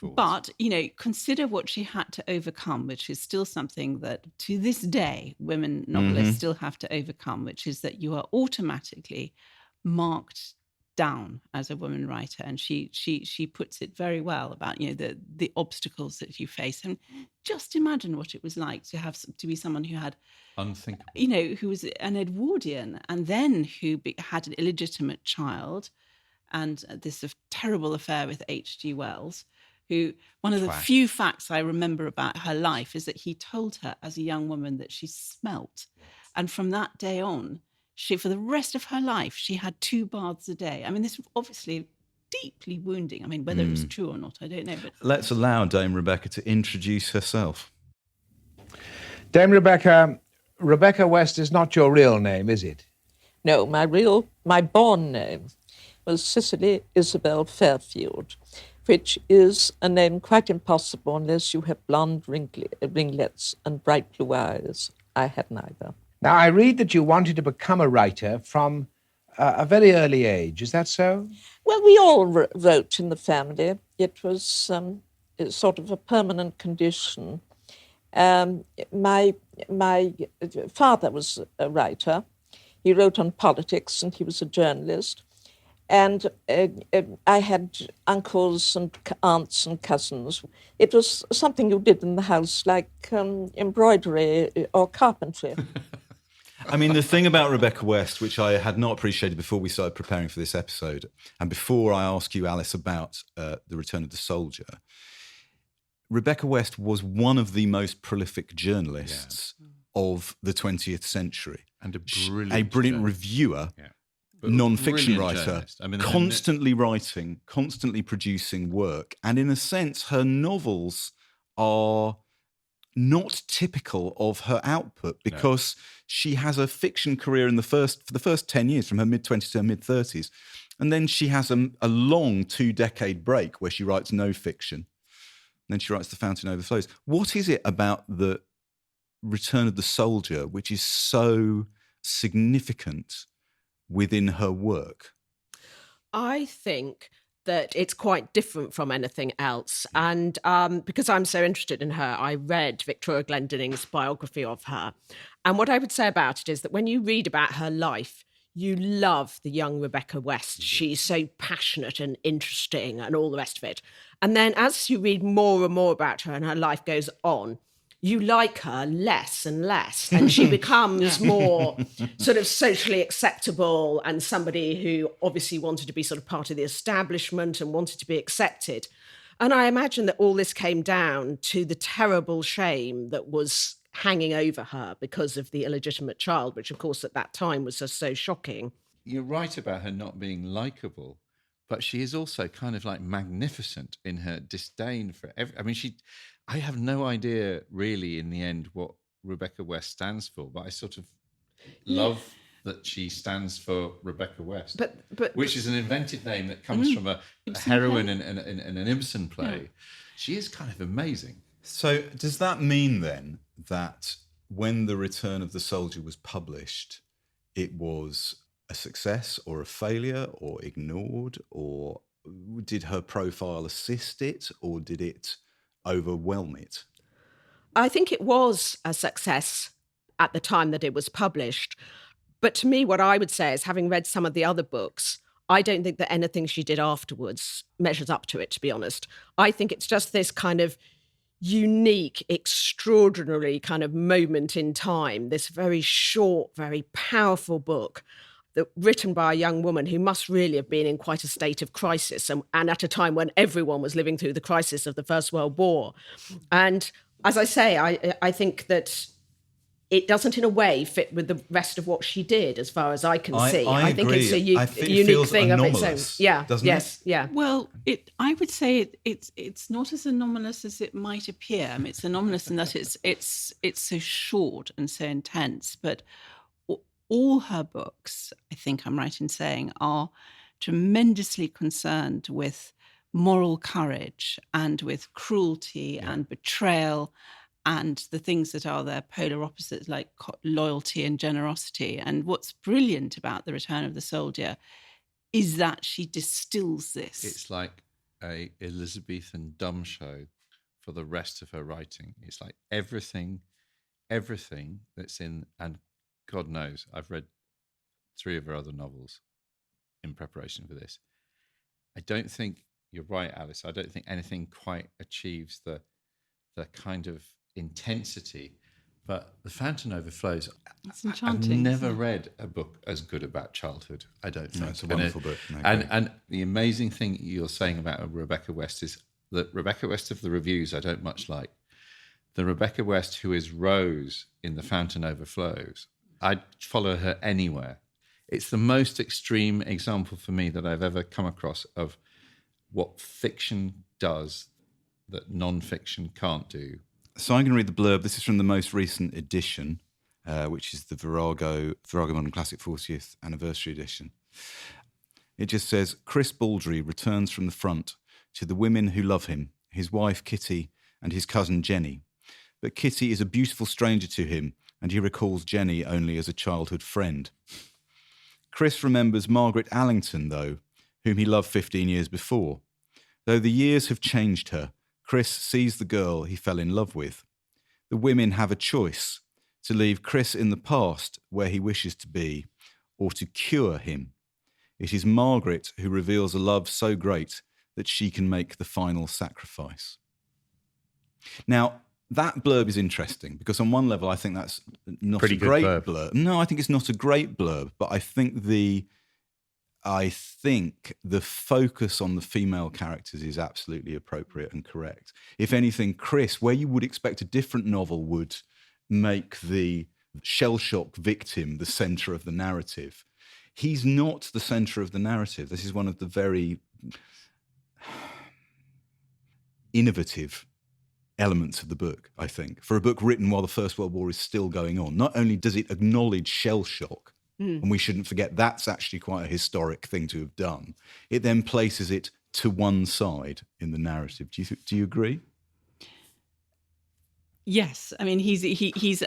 [SPEAKER 6] But consider what she had to overcome, which is still something that to this day women novelists still have to overcome, which is that you are automatically marked down as a woman writer. And she puts it very well about the obstacles that you face. And just imagine what it was like to be someone who had
[SPEAKER 3] unthinkable,
[SPEAKER 6] who was an Edwardian and then who had an illegitimate child, and this terrible affair with H.G. Wells, who one of the few facts I remember about her life is that he told her as a young woman that she smelt. And from that day on, for the rest of her life, she had 2 baths a day. I mean, this was obviously deeply wounding. I mean, whether it was true or not, I don't know. But
[SPEAKER 4] let's allow Dame Rebecca to introduce herself.
[SPEAKER 8] Dame Rebecca, Rebecca West is not your real name, is it?
[SPEAKER 9] No, my born name was Cicely Isabel Fairfield, which is a name quite impossible unless you have blonde ringlets and bright blue eyes. I had neither.
[SPEAKER 8] Now, I read that you wanted to become a writer from a very early age. Is that so?
[SPEAKER 9] Well, we all wrote in the family. It was sort of a permanent condition. My father was a writer. He wrote on politics and he was a journalist. And I had uncles and aunts and cousins. It was something you did in the house, like embroidery or carpentry.
[SPEAKER 4] I mean, the thing about Rebecca West, which I had not appreciated before we started preparing for this episode, and before I ask you, Alice, about The Return of the Soldier, Rebecca West was one of the most prolific journalists of the 20th century.
[SPEAKER 3] And a brilliant
[SPEAKER 4] reviewer, non-fiction writer, constantly writing, constantly producing work. And in a sense, her novels are not typical of her output because she has a fiction career for the first 10 years, from her mid-20s to her mid-30s. And then she has a long 2-decade break where she writes no fiction. And then she writes The Fountain Overflows. What is it about The Return of the Soldier which is so significant within her work?
[SPEAKER 7] I think that it's quite different from anything else. And because I'm so interested in her, I read Victoria Glendinning's biography of her. And what I would say about it is that when you read about her life, you love the young Rebecca West. She's so passionate and interesting and all the rest of it. And then as you read more and more about her and her life goes on, you like her less and less, and she becomes more sort of socially acceptable and somebody who obviously wanted to be sort of part of the establishment and wanted to be accepted. And I imagine that all this came down to the terrible shame that was hanging over her because of the illegitimate child, which of course at that time was just so shocking.
[SPEAKER 3] You're right about her not being likeable, but she is also kind of like magnificent in her disdain for I have no idea really in the end what Rebecca West stands for, but I sort of love that she stands for Rebecca West, but which is an invented name that comes from a heroine in an Ibsen play. Yeah. She is kind of amazing.
[SPEAKER 4] So does that mean then that when The Return of the Soldier was published, it was a success or a failure or ignored, or did her profile assist it, or did it overwhelm it?
[SPEAKER 7] I think it was a success at the time that it was published. But to me, what I would say is, having read some of the other books, I don't think that anything she did afterwards measures up to it, to be honest. I think it's just this kind of unique, extraordinary kind of moment in time, this very short, very powerful book that written by a young woman who must really have been in quite a state of crisis and at a time when everyone was living through the crisis of the First World War. And as I say, I think that it doesn't in a way fit with the rest of what she did, as far as I can see.
[SPEAKER 4] I
[SPEAKER 7] think
[SPEAKER 4] agree.
[SPEAKER 7] it's a
[SPEAKER 4] it
[SPEAKER 7] unique
[SPEAKER 4] feels
[SPEAKER 7] thing of its
[SPEAKER 4] anomalous,
[SPEAKER 7] own. Yeah.
[SPEAKER 4] doesn't
[SPEAKER 7] yes.
[SPEAKER 4] it?
[SPEAKER 7] Yeah.
[SPEAKER 6] Well, I would say it's not as anomalous as it might appear. I mean, it's anomalous in that it's so short and so intense, but all her books, I think I'm right in saying, are tremendously concerned with moral courage and with cruelty and betrayal and the things that are their polar opposites, like loyalty and generosity. And what's brilliant about The Return of the Soldier is that she distills this.
[SPEAKER 3] It's like a Elizabethan dumb show for the rest of her writing. It's like everything that's in, and God knows, I've read 3 of her other novels in preparation for this. I don't think, you're right, Alice, I don't think anything quite achieves the kind of intensity, but The Fountain Overflows.
[SPEAKER 6] It's enchanting.
[SPEAKER 3] I've never read a book as good about childhood, I don't think.
[SPEAKER 4] No, it's a wonderful book.
[SPEAKER 3] And the amazing thing you're saying about Rebecca West is that Rebecca West of the reviews I don't much like. The Rebecca West who is Rose in The Fountain Overflows, I'd follow her anywhere. It's the most extreme example for me that I've ever come across of what fiction does that non-fiction can't do.
[SPEAKER 4] So I'm going to read the blurb. This is from the most recent edition, which is the Virago Modern Classic 40th Anniversary Edition. It just says, Chris Baldry returns from the front to the women who love him, his wife Kitty and his cousin Jenny. But Kitty is a beautiful stranger to him, and he recalls Jenny only as a childhood friend. Chris remembers Margaret Allington, though, whom he loved 15 years before. Though the years have changed her, Chris sees the girl he fell in love with. The women have a choice, to leave Chris in the past where he wishes to be, or to cure him. It is Margaret who reveals a love so great that she can make the final sacrifice. Now, that blurb is interesting because on one level I think that's not
[SPEAKER 3] Pretty
[SPEAKER 4] a great
[SPEAKER 3] good
[SPEAKER 4] blurb. No, I think it's not a great blurb, but I think the focus on the female characters is absolutely appropriate and correct. If anything, Chris, where you would expect a different novel would make the shell shock victim the centre of the narrative, he's not the centre of the narrative. This is one of the very innovative elements of the book, I think. For a book written while the First World War is still going on, not only does it acknowledge shell shock, and we shouldn't forget that's actually quite a historic thing to have done, it then places it to one side in the narrative. Do you agree?
[SPEAKER 6] Yes, I mean he's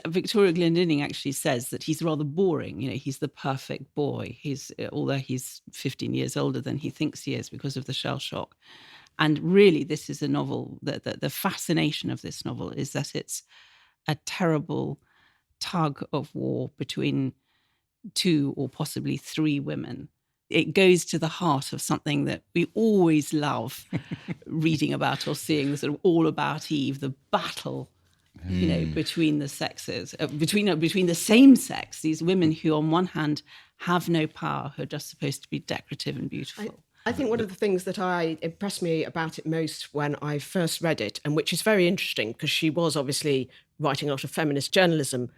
[SPEAKER 6] Victoria Glendinning actually says that he's rather boring. You know, he's the perfect boy. Although he's 15 years older than he thinks he is because of the shell shock. And really, this is a novel that the fascination of this novel is that it's a terrible tug of war between 2 or possibly 3 women. It goes to the heart of something that we always love reading about or seeing, the sort of All About Eve, the battle, between the sexes, between the same sex, these women who on one hand have no power, who are just supposed to be decorative and beautiful.
[SPEAKER 7] I think one of the things that impressed me about it most when I first read it, and which is very interesting because she was obviously writing a lot of feminist journalism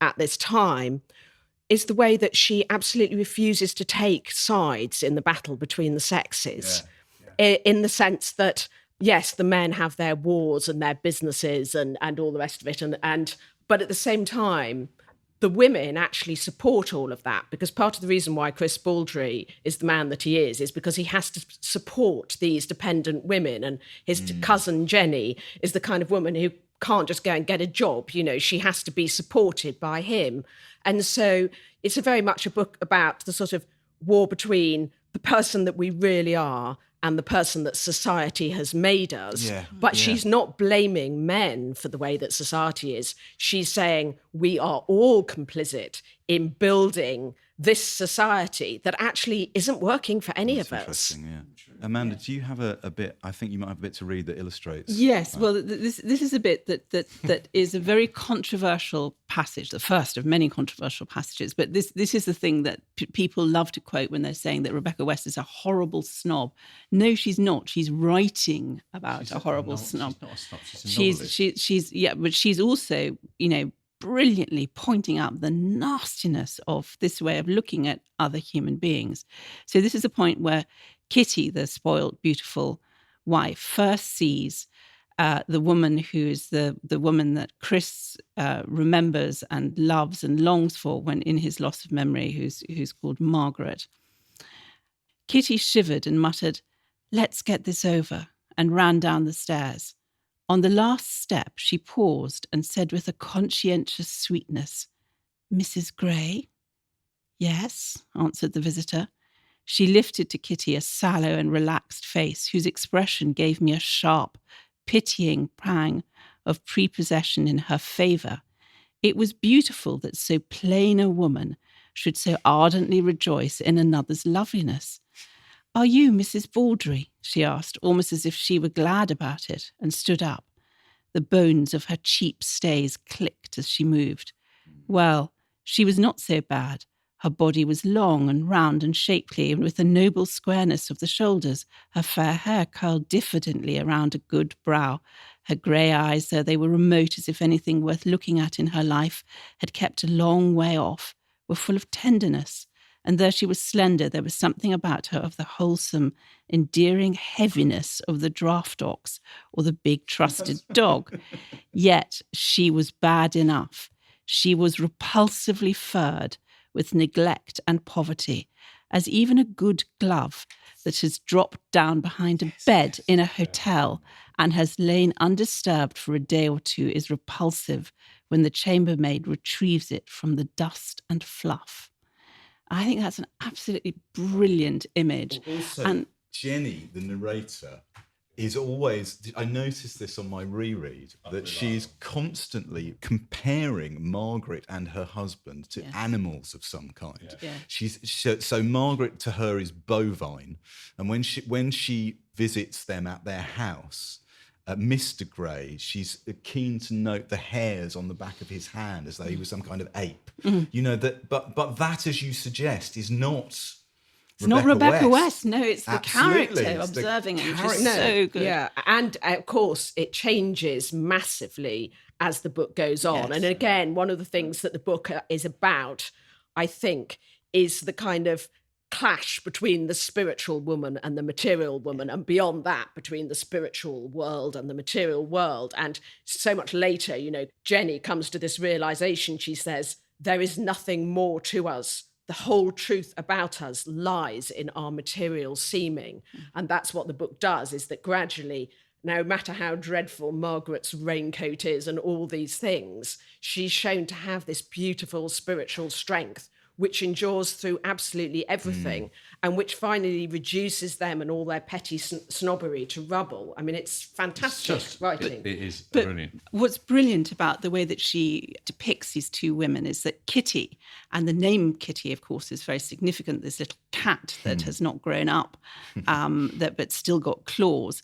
[SPEAKER 7] at this time, is the way that she absolutely refuses to take sides in the battle between the sexes, in the sense that, yes, the men have their wars and their businesses and all the rest of it, but at the same time, the women actually support all of that, because part of the reason why Chris Baldry is the man that he is because he has to support these dependent women. And his cousin Jenny is the kind of woman who can't just go and get a job. You know, she has to be supported by him. And so it's very much a book about the sort of war between the person that we really are and the person that society has made us. But she's not blaming men for the way that society is. She's saying we are all complicit in building this society that actually isn't working for any of us.
[SPEAKER 4] Yeah. Amanda, do you have a bit? I think you might have a bit to read that illustrates.
[SPEAKER 6] Yes, well, this is a bit that is a very controversial passage, the first of many controversial passages. But this is the thing that people love to quote when they're saying that Rebecca West is a horrible snob. No, she's not. She's writing about a horrible snob.
[SPEAKER 3] She's not a snob. She's a novelist.
[SPEAKER 6] But she's also, brilliantly pointing out the nastiness of this way of looking at other human beings. So this is a point where Kitty, the spoiled, beautiful wife, first sees the woman who's the woman that Chris remembers and loves and longs for when in his loss of memory, who's called Margaret. Kitty shivered and muttered, "Let's get this over," and ran down the stairs. On the last step, she paused and said with a conscientious sweetness, "Mrs. Gray?" "Yes," answered the visitor. She lifted to Kitty a sallow and relaxed face whose expression gave me a sharp, pitying pang of prepossession in her favour. It was beautiful that so plain a woman should so ardently rejoice in another's loveliness. "Are you Mrs. Baldry?" she asked, almost as if she were glad about it, and stood up. The bones of her cheap stays clicked as she moved. Well, she was not so bad. Her body was long and round and shapely, and with a noble squareness of the shoulders. Her fair hair curled diffidently around a good brow. Her grey eyes, though they were remote as if anything worth looking at in her life had kept a long way off, were full of tenderness. And though she was slender, there was something about her of the wholesome, endearing heaviness of the draft ox or the big trusted dog. Yet she was bad enough. She was repulsively furred with neglect and poverty, as even a good glove that has dropped down behind a bed in a hotel and has lain undisturbed for a day or two is repulsive when the chambermaid retrieves it from the dust and fluff. I think that's an absolutely brilliant image.
[SPEAKER 4] Also,
[SPEAKER 6] and
[SPEAKER 4] Jenny, the narrator, is always, I noticed this on my reread, that she's constantly comparing Margaret and her husband to animals of some kind. Yeah. So Margaret to her is bovine, and when she visits them at their house, Mr. Gray, she's keen to note the hairs on the back of his hand as though he was some kind of ape. Mm. You know that, but that, as you suggest, is not.
[SPEAKER 6] It's not Rebecca West. No, it's the character observing it, which is so good.
[SPEAKER 7] Yeah, and of course, it changes massively as the book goes on. Yes. And again, one of the things that the book is about, I think, is the kind of clash between the spiritual woman and the material woman, and beyond that, between the spiritual world and the material world. And so much later, Jenny comes to this realization. She says, there is nothing more to us. The whole truth about us lies in our material seeming. And that's what the book does, is that gradually, no matter how dreadful Margaret's raincoat is and all these things, she's shown to have this beautiful spiritual strength, which endures through absolutely everything, and which finally reduces them and all their petty snobbery to rubble. I mean, it's fantastic writing.
[SPEAKER 3] It is brilliant.
[SPEAKER 6] What's brilliant about the way that she depicts these two women is that Kitty, and the name Kitty, of course, is very significant, this little cat that has not grown up, but still got claws,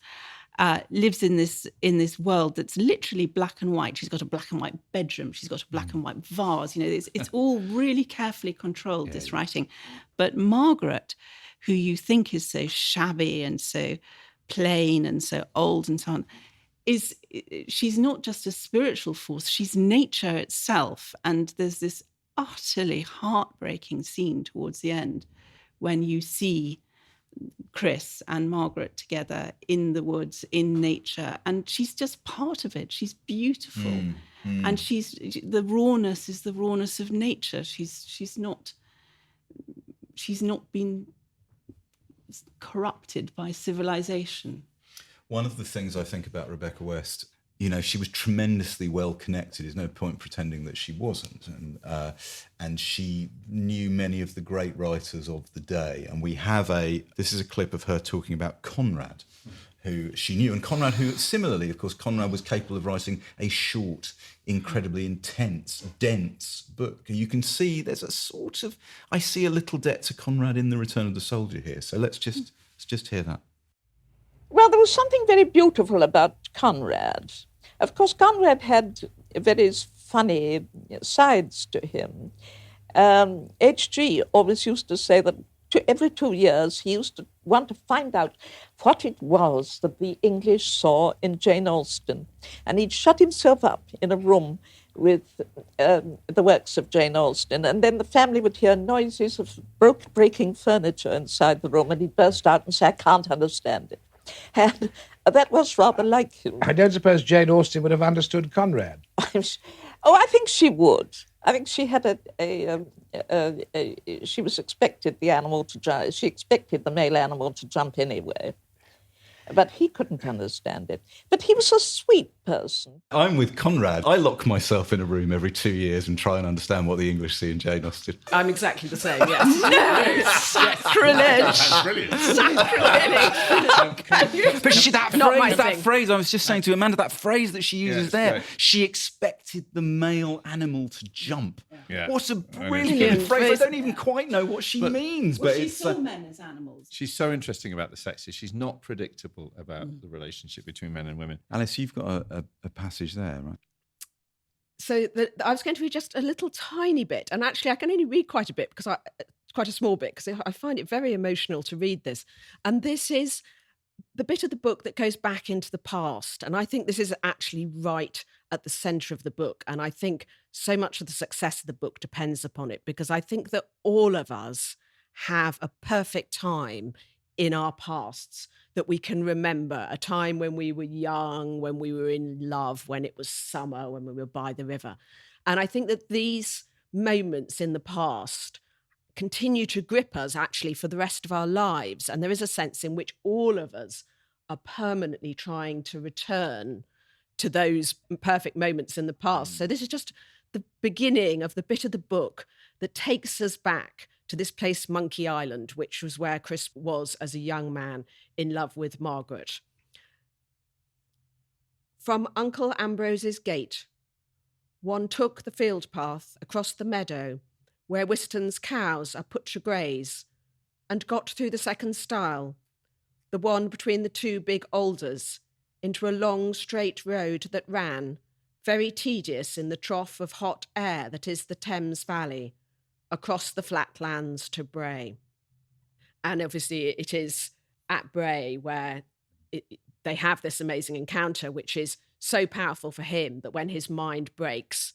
[SPEAKER 6] lives in this world that's literally black and white. She's got a black and white bedroom. She's got a black and white vase. It's all really carefully controlled, this writing. But Margaret, who you think is so shabby and so plain and so old and so on, she's not just a spiritual force. She's nature itself. And there's this utterly heartbreaking scene towards the end when you see Chris and Margaret together in the woods, in nature, and she's just part of it. She's beautiful, and the rawness is the rawness of nature. She's not been corrupted by civilization.
[SPEAKER 4] One of the things I think about Rebecca West, she was tremendously well connected. There's no point pretending that she wasn't. And she knew many of the great writers of the day. And this is a clip of her talking about Conrad, who she knew. And Conrad, who similarly, of course, Conrad was capable of writing a short, incredibly intense, dense book. You can see there's I see a little debt to Conrad in The Return of the Soldier here. So let's just hear that.
[SPEAKER 9] Well, there was something very beautiful about Conrad. Of course, Conrad had very funny sides to him. H.G. always used to say that every 2 years he used to want to find out what it was that the English saw in Jane Austen. And he'd shut himself up in a room the works of Jane Austen. And then the family would hear noises of breaking furniture inside the room, and he'd burst out and say, I can't understand it. And that was rather like him.
[SPEAKER 8] I don't suppose Jane Austen would have understood Conrad.
[SPEAKER 9] I think she would. I think she had she was expected the animal to jump. She expected the male animal to jump anyway. But he couldn't understand it. But he was a sweet person.
[SPEAKER 4] I'm with Conrad. I lock myself in a room every 2 years and try and understand what the English see in Jane Austen.
[SPEAKER 7] I'm exactly the same, yes.
[SPEAKER 6] No, sacrilege.
[SPEAKER 3] Brilliant.
[SPEAKER 6] Sacrilege.
[SPEAKER 4] But that phrase, I was just saying to Amanda, that phrase that she uses there,
[SPEAKER 3] great.
[SPEAKER 4] she expected the male animal to jump.
[SPEAKER 3] Yeah.
[SPEAKER 4] What a
[SPEAKER 3] Brilliant
[SPEAKER 4] brilliant phrase.
[SPEAKER 6] phrase.
[SPEAKER 4] I don't even quite know what she means.
[SPEAKER 6] Well,
[SPEAKER 4] but
[SPEAKER 6] she
[SPEAKER 4] it's
[SPEAKER 6] saw men as animals.
[SPEAKER 3] She's so interesting about the sexes. She's not predictable about the relationship between men and women.
[SPEAKER 4] Alice, you've got a passage there, right?
[SPEAKER 7] So I was going to read just a little tiny bit, and actually I can only read quite a bit because quite a small bit, because I find it very emotional to read this. And this is the bit of the book that goes back into the past. And I think this is actually right at the centre of the book. And I think so much of the success of the book depends upon it, because I think that all of us have a perfect time in our pasts that we can remember, a time when we were young, when we were in love, when it was summer, when we were by the river. And I think that these moments in the past continue to grip us actually for the rest of our lives. And there is a sense in which all of us are permanently trying to return to those perfect moments in the past. So this is just the beginning of the bit of the book that takes us back to this place, Monkey Island, which was where Chris was as a young man in love with Margaret. From Uncle Ambrose's gate, one took the field path across the meadow where Whiston's cows are put to graze, and got through the second stile, the one between the two big alders, into a long straight road that ran, very tedious in the trough of hot air that is the Thames Valley, across the flatlands to Bray. And obviously it is at Bray where they have this amazing encounter, which is so powerful for him that when his mind breaks,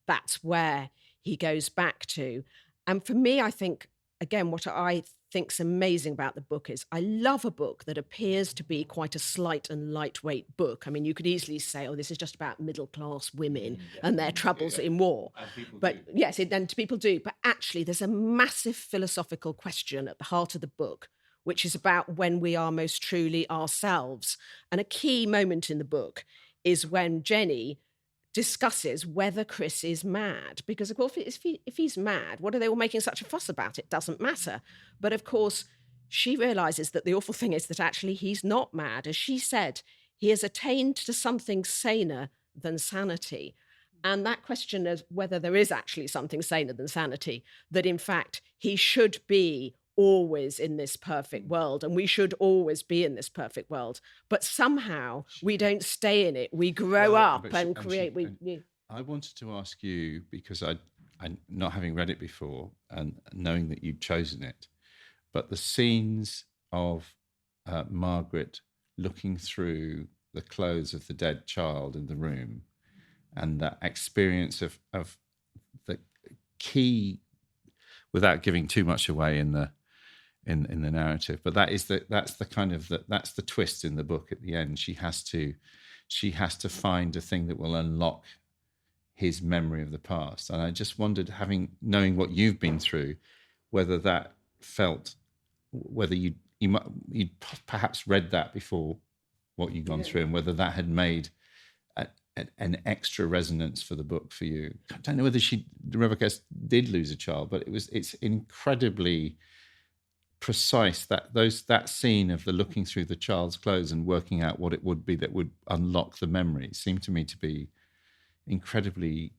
[SPEAKER 7] that's where he goes back to. And for me, I think, again, what I think's amazing about the book is I love a book that appears to be quite a slight and lightweight book. I mean, you could easily say, oh, this is just about middle-class women and their troubles in war. But yes, and people do. But actually, there's a massive philosophical question at the heart of the book, which is about when we are most truly ourselves. And a key moment in the book is when Jenny discusses whether Chris is mad, because of course if he's mad, what are they all making such a fuss about? It doesn't matter. But of course she realizes that the awful thing is that actually he's not mad. As she said, he has attained to something saner than sanity. And that question of whether there is actually something saner than sanity, that in fact he should be always in this perfect world, and we should always be in this perfect world, but somehow we don't stay in it. We grow up and create.
[SPEAKER 3] I wanted to ask you, because I not having read it before and knowing that you'd chosen it, but the scenes of Margaret looking through the clothes of the dead child in the room, and that experience of the key, without giving too much away in the narrative, but that's the twist in the book at the end. She has to find a thing that will unlock his memory of the past. And I just wondered, knowing what you've been through, whether that felt, whether you'd perhaps read that before what you'd gone through, and whether that had made an extra resonance for the book for you. I don't know whether Rebecca did lose a child, but it's incredibly precise, that scene of the looking through the child's clothes and working out what it would be that would unlock the memory seemed to me to be incredibly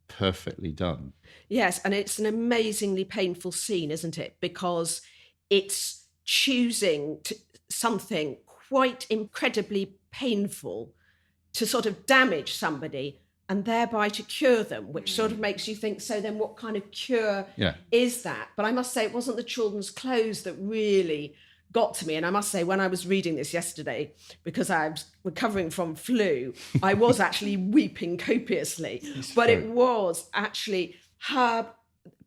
[SPEAKER 3] perfectly done.
[SPEAKER 7] Yes, and it's an amazingly painful scene, isn't it? Because it's choosing something quite incredibly painful to sort of damage somebody and thereby to cure them, which sort of makes you think, so then what kind of cure is that? But I must say, it wasn't the children's clothes that really got to me. And I must say, when I was reading this yesterday, because I was recovering from flu, I was actually weeping copiously. But it was actually her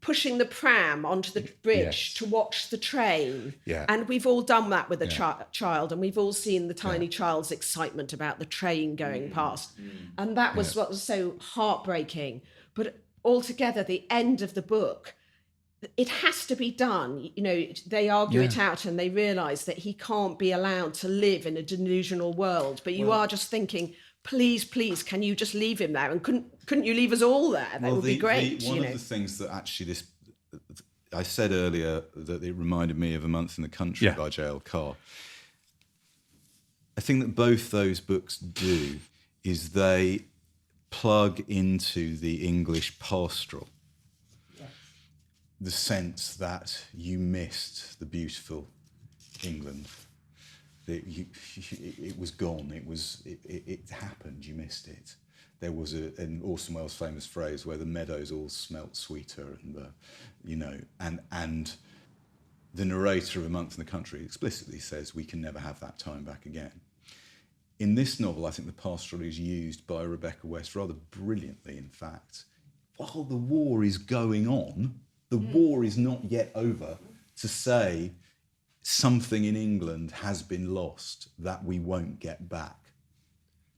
[SPEAKER 7] pushing the pram onto the bridge to watch the train.
[SPEAKER 4] Yeah.
[SPEAKER 7] And we've all done that with a child, and we've all seen the tiny child's excitement about the train going past. And that was what was so heartbreaking. But altogether, the end of the book, it has to be done. You know, they argue it out and they realise that he can't be allowed to live in a delusional world. But you are just thinking, please, can you just leave him there? And couldn't you leave us all there? That would be great.
[SPEAKER 4] One of the things that actually I said earlier that it reminded me of A Month in the Country by J.L. Carr. A thing that both those books do is they plug into the English pastoral. The sense that you missed the beautiful England. It was gone. It happened. You missed it. There was an Orson Welles famous phrase where the meadows all smelt sweeter, and the narrator of A Month in the Country explicitly says we can never have that time back again. In this novel, I think the pastoral is used by Rebecca West rather brilliantly. In fact, while the war is going on, the war is not yet over, to say something in England has been lost that we won't get back.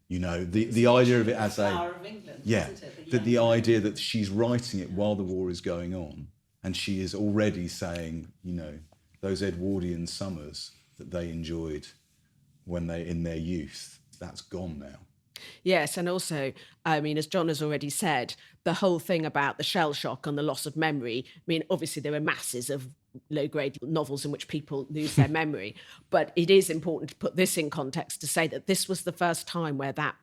[SPEAKER 4] You know, the idea of it as a...
[SPEAKER 6] Flower of England, isn't it?
[SPEAKER 4] That the idea that she's writing it while the war is going on, and she is already saying, you know, those Edwardian summers that they enjoyed when they in their youth, that's gone now.
[SPEAKER 7] Yes, and also, I mean, as John has already said, the whole thing about the shell shock and the loss of memory, I mean, obviously there are masses of low-grade novels in which people lose their memory, but it is important to put this in context to say that this was the first time where that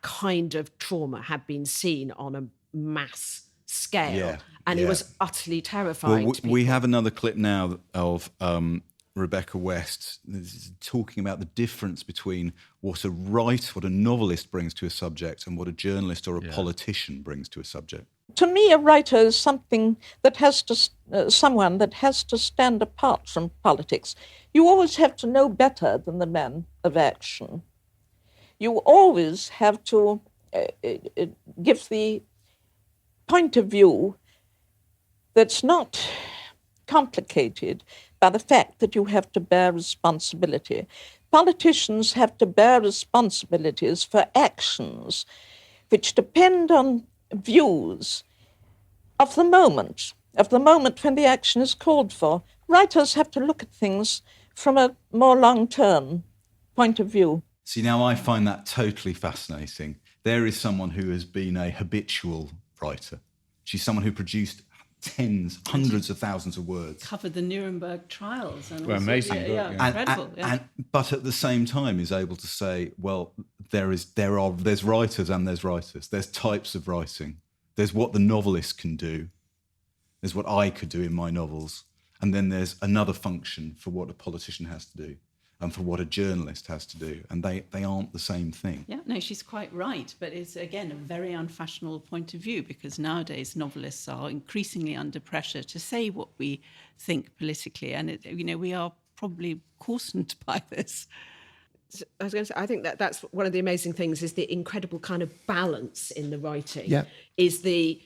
[SPEAKER 7] kind of trauma had been seen on a mass scale, and it was utterly terrifying to people.
[SPEAKER 4] We have another clip now of Rebecca West talking about the difference between what a novelist brings to a subject and what a journalist or a politician brings to a subject.
[SPEAKER 9] To me, a writer is someone that has to stand apart from politics. You always have to know better than the man of action. You always have to give the point of view that's not complicated by the fact that you have to bear responsibility. Politicians have to bear responsibilities for actions which depend on views of the moment when the action is called for. Writers have to look at things from a more long-term point of view.
[SPEAKER 4] See, now I find that totally fascinating. There is someone who has been a habitual writer. She's someone who produced hundreds of thousands of words.
[SPEAKER 6] Covered the Nuremberg trials. And
[SPEAKER 3] amazing book.
[SPEAKER 6] Incredible.
[SPEAKER 4] But at the same time is able to say, well, there's writers and there's writers. There's types of writing. There's what the novelist can do. There's what I could do in my novels. And then there's another function for what a politician has to do and for what a journalist has to do. And they aren't the same thing.
[SPEAKER 6] Yeah, no, she's quite right. But it's, again, a very unfashionable point of view, because nowadays novelists are increasingly under pressure to say what we think politically. And, we are probably coarsened by this.
[SPEAKER 7] I was going to say, I think that's one of the amazing things, is the incredible kind of balance in the writing. Is the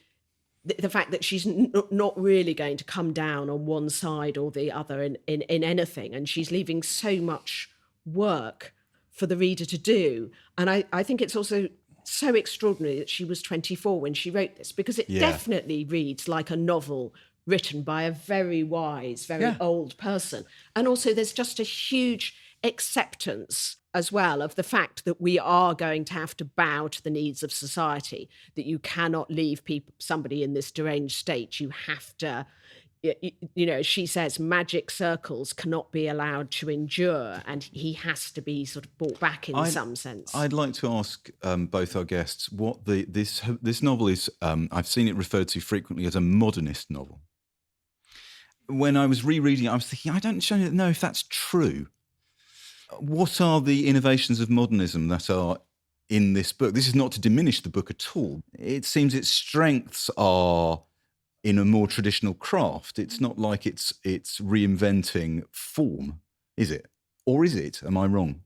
[SPEAKER 7] fact that she's not really going to come down on one side or the other in anything, and she's leaving so much work for the reader to do. And I think it's also so extraordinary that she was 24 when she wrote this, because it definitely reads like a novel written by a very wise, very old person. And also there's just a huge acceptance as well of the fact that we are going to have to bow to the needs of society, that you cannot leave somebody in this deranged state. You have to, she says, magic circles cannot be allowed to endure, and he has to be sort of brought back in some sense.
[SPEAKER 4] I'd like to ask both our guests what this novel is. I've seen it referred to frequently as a modernist novel. When I was rereading it, I was thinking, I don't know if that's true. What are the innovations of modernism that are in this book? This is not to diminish the book at all. It seems its strengths are in a more traditional craft. It's not like it's reinventing form. Is it? Or is it? Am I wrong?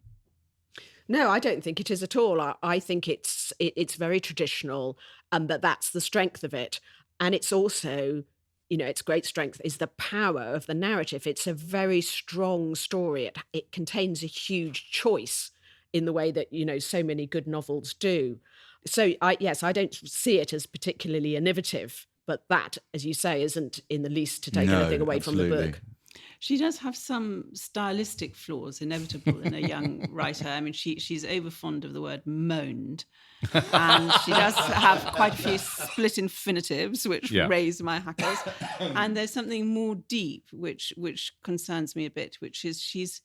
[SPEAKER 7] No, I don't think it is at all. I think it's very traditional, and that's the strength of it. And it's also, its great strength is the power of the narrative. It's a very strong story. It contains a huge choice in the way that, so many good novels do. So, I don't see it as particularly innovative, but that, as you say, isn't in the least to take anything away from the book.
[SPEAKER 6] She does have some stylistic flaws, inevitable in a young writer. I mean, she's over fond of the word moaned. And she does have quite a few split infinitives, which raise my hackles. And there's something more deep, which concerns me a bit, which is she's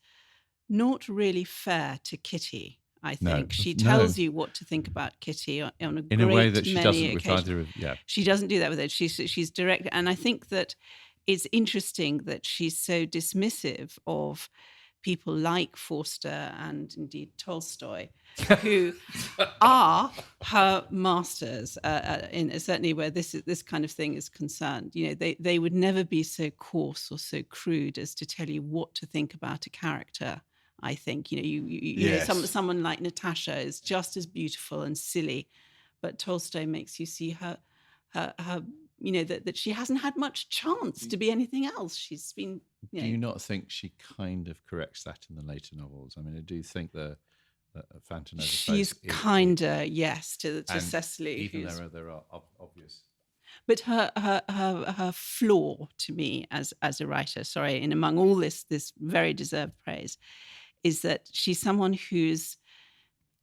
[SPEAKER 6] not really fair to Kitty. I think she tells you what to think about Kitty on in a way that she doesn't with either of. Yeah, she doesn't do that with it. She's direct, and I think that it's interesting that she's so dismissive of people like Forster and indeed Tolstoy, who are her masters. Certainly, where this kind of thing is concerned, they would never be so coarse or so crude as to tell you what to think about a character. I think, someone like Natasha is just as beautiful and silly, but Tolstoy makes you see her that she hasn't had much chance to be anything else. She's been. Do
[SPEAKER 3] you not think she kind of corrects that in the later novels? I mean, I do think the Phantom Nova.
[SPEAKER 6] She's kinder, yes, to Cecily.
[SPEAKER 3] Even there are obvious.
[SPEAKER 6] But her flaw to me as a writer, and among all this very deserved praise, is that she's someone who's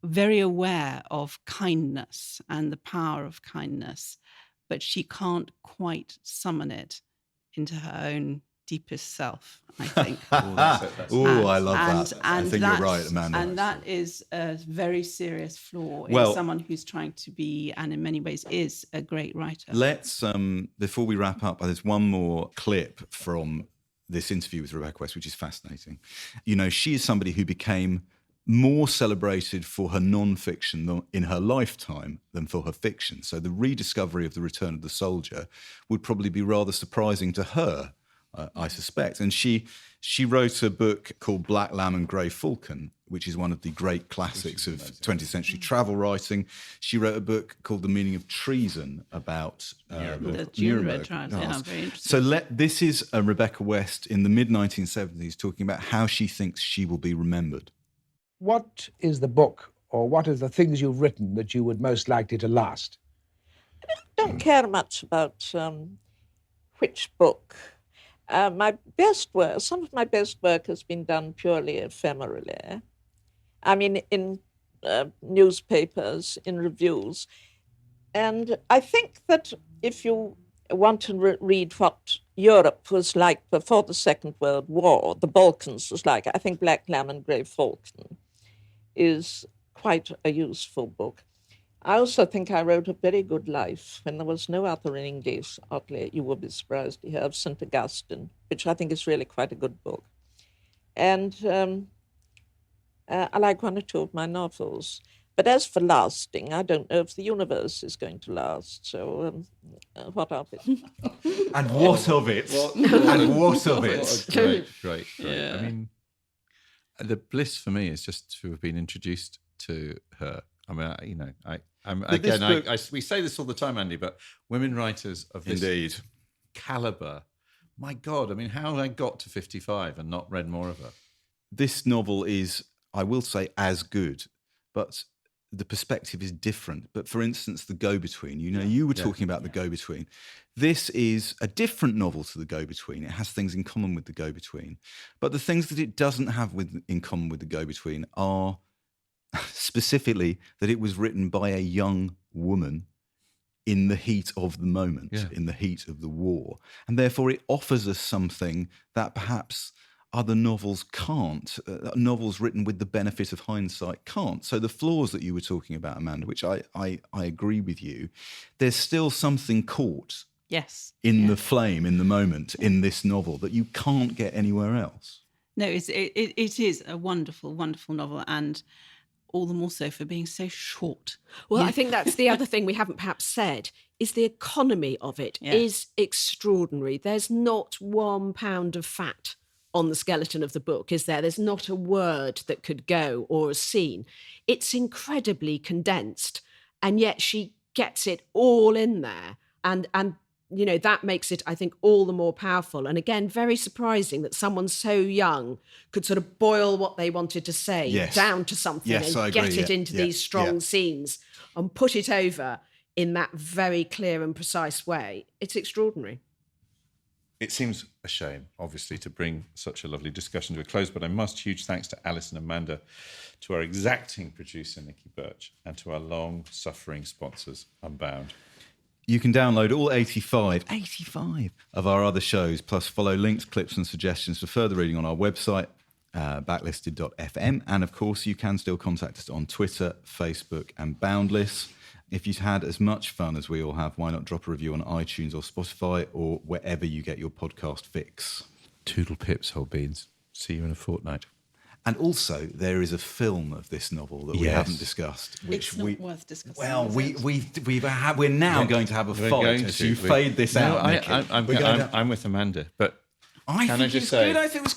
[SPEAKER 6] very aware of kindness and the power of kindness, but she can't quite summon it into her own deepest self, I think.
[SPEAKER 4] I love that. I think you're right, Amanda.
[SPEAKER 6] And that is a very serious flaw in someone who's trying to be, and in many ways is, a great writer.
[SPEAKER 4] Let's, before we wrap up, there's one more clip from this interview with Rebecca West, which is fascinating. She is somebody who became more celebrated for her non-fiction in her lifetime than for her fiction. So the rediscovery of The Return of the Soldier would probably be rather surprising to her, I suspect. And she wrote a book called Black Lamb and Grey Falcon, which is one of the great classics of 20th century travel writing. She wrote a book called The Meaning of Treason about
[SPEAKER 6] the Nuremberg trials. Yeah, very interesting.
[SPEAKER 4] So this is Rebecca West in the mid-1970s talking about how she thinks she will be remembered.
[SPEAKER 8] What is the book, or what are the things you've written that you would most likely to last?
[SPEAKER 9] I don't care much about which book. My best work, some of my best work has been done purely ephemerally. I mean, in newspapers, in reviews. And I think that if you want to read what Europe was like before the Second World War, the Balkans was like, I think Black Lamb and Grey Falcon is quite a useful book. I also think I wrote a very good life when there was no other in English. Oddly, you will be surprised to hear of St. Augustine, which I think is really quite a good book. And I like one or two of my novels. But as for lasting, I don't know if the universe is going to last. So what of it?
[SPEAKER 4] And what of it? And what of it?
[SPEAKER 3] Great. Yeah. I mean, the bliss for me is just to have been introduced to her. I mean, we say this all the time, Andy, but women writers of this caliber, my God, I mean, how have I got to 55 and not read more of her?
[SPEAKER 4] This novel is, I will say, as good, but the perspective is different. But for instance, The Go-Between, you were talking about The Go-Between. This is a different novel to The Go-Between. It has things in common with The Go-Between. But the things that it doesn't have in common with The Go-Between are specifically that it was written by a young woman in the heat of the moment, in the heat of the war. And therefore it offers us something that perhaps other novels can't, novels written with the benefit of hindsight can't. So the flaws that you were talking about, Amanda, which I agree with you, there's still something caught in the flame, in the moment, in this novel that you can't get anywhere else.
[SPEAKER 6] No, it is a wonderful, wonderful novel, and all the more so for being so short.
[SPEAKER 7] Well, I think that's the other thing we haven't perhaps said, is the economy of it is extraordinary. There's not 1 pound of fat on the skeleton of the book, is there? There's not a word that could go or a scene. It's incredibly condensed, and yet she gets it all in there. And you know, that makes it, I think, all the more powerful. And again, very surprising that someone so young could sort of boil what they wanted to say down to something and get it into these strong scenes and put it over in that very clear and precise way. It's extraordinary.
[SPEAKER 10] It seems a shame, obviously, to bring such a lovely discussion to a close, but I must huge thanks to Alice and Amanda, to our exacting producer, Nikki Birch, and to our long-suffering sponsors, Unbound.
[SPEAKER 4] You can download all 85 of our other shows, plus follow links, clips and suggestions for further reading on our website, backlisted.fm. And of course, you can still contact us on Twitter, Facebook and Boundless. If you've had as much fun as we all have, why not drop a review on iTunes or Spotify or wherever you get your podcast fix.
[SPEAKER 3] Toodle pips, whole beans. See you in a fortnight.
[SPEAKER 4] And also, there is a film of this novel that we haven't discussed. Which
[SPEAKER 6] it's not worth discussing.
[SPEAKER 4] Well, we're now going to have a fight as you fade this out.
[SPEAKER 3] I'm with Amanda, but
[SPEAKER 4] I think
[SPEAKER 3] just say,
[SPEAKER 4] good. I think it was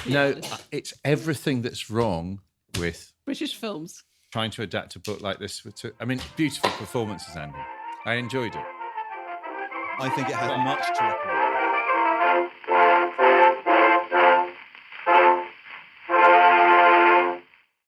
[SPEAKER 4] good.
[SPEAKER 3] No, it's everything that's wrong with
[SPEAKER 6] British films.
[SPEAKER 3] Trying to adapt a book like this. I mean, beautiful performances, Andy. I enjoyed it.
[SPEAKER 4] I think it has much to recommend.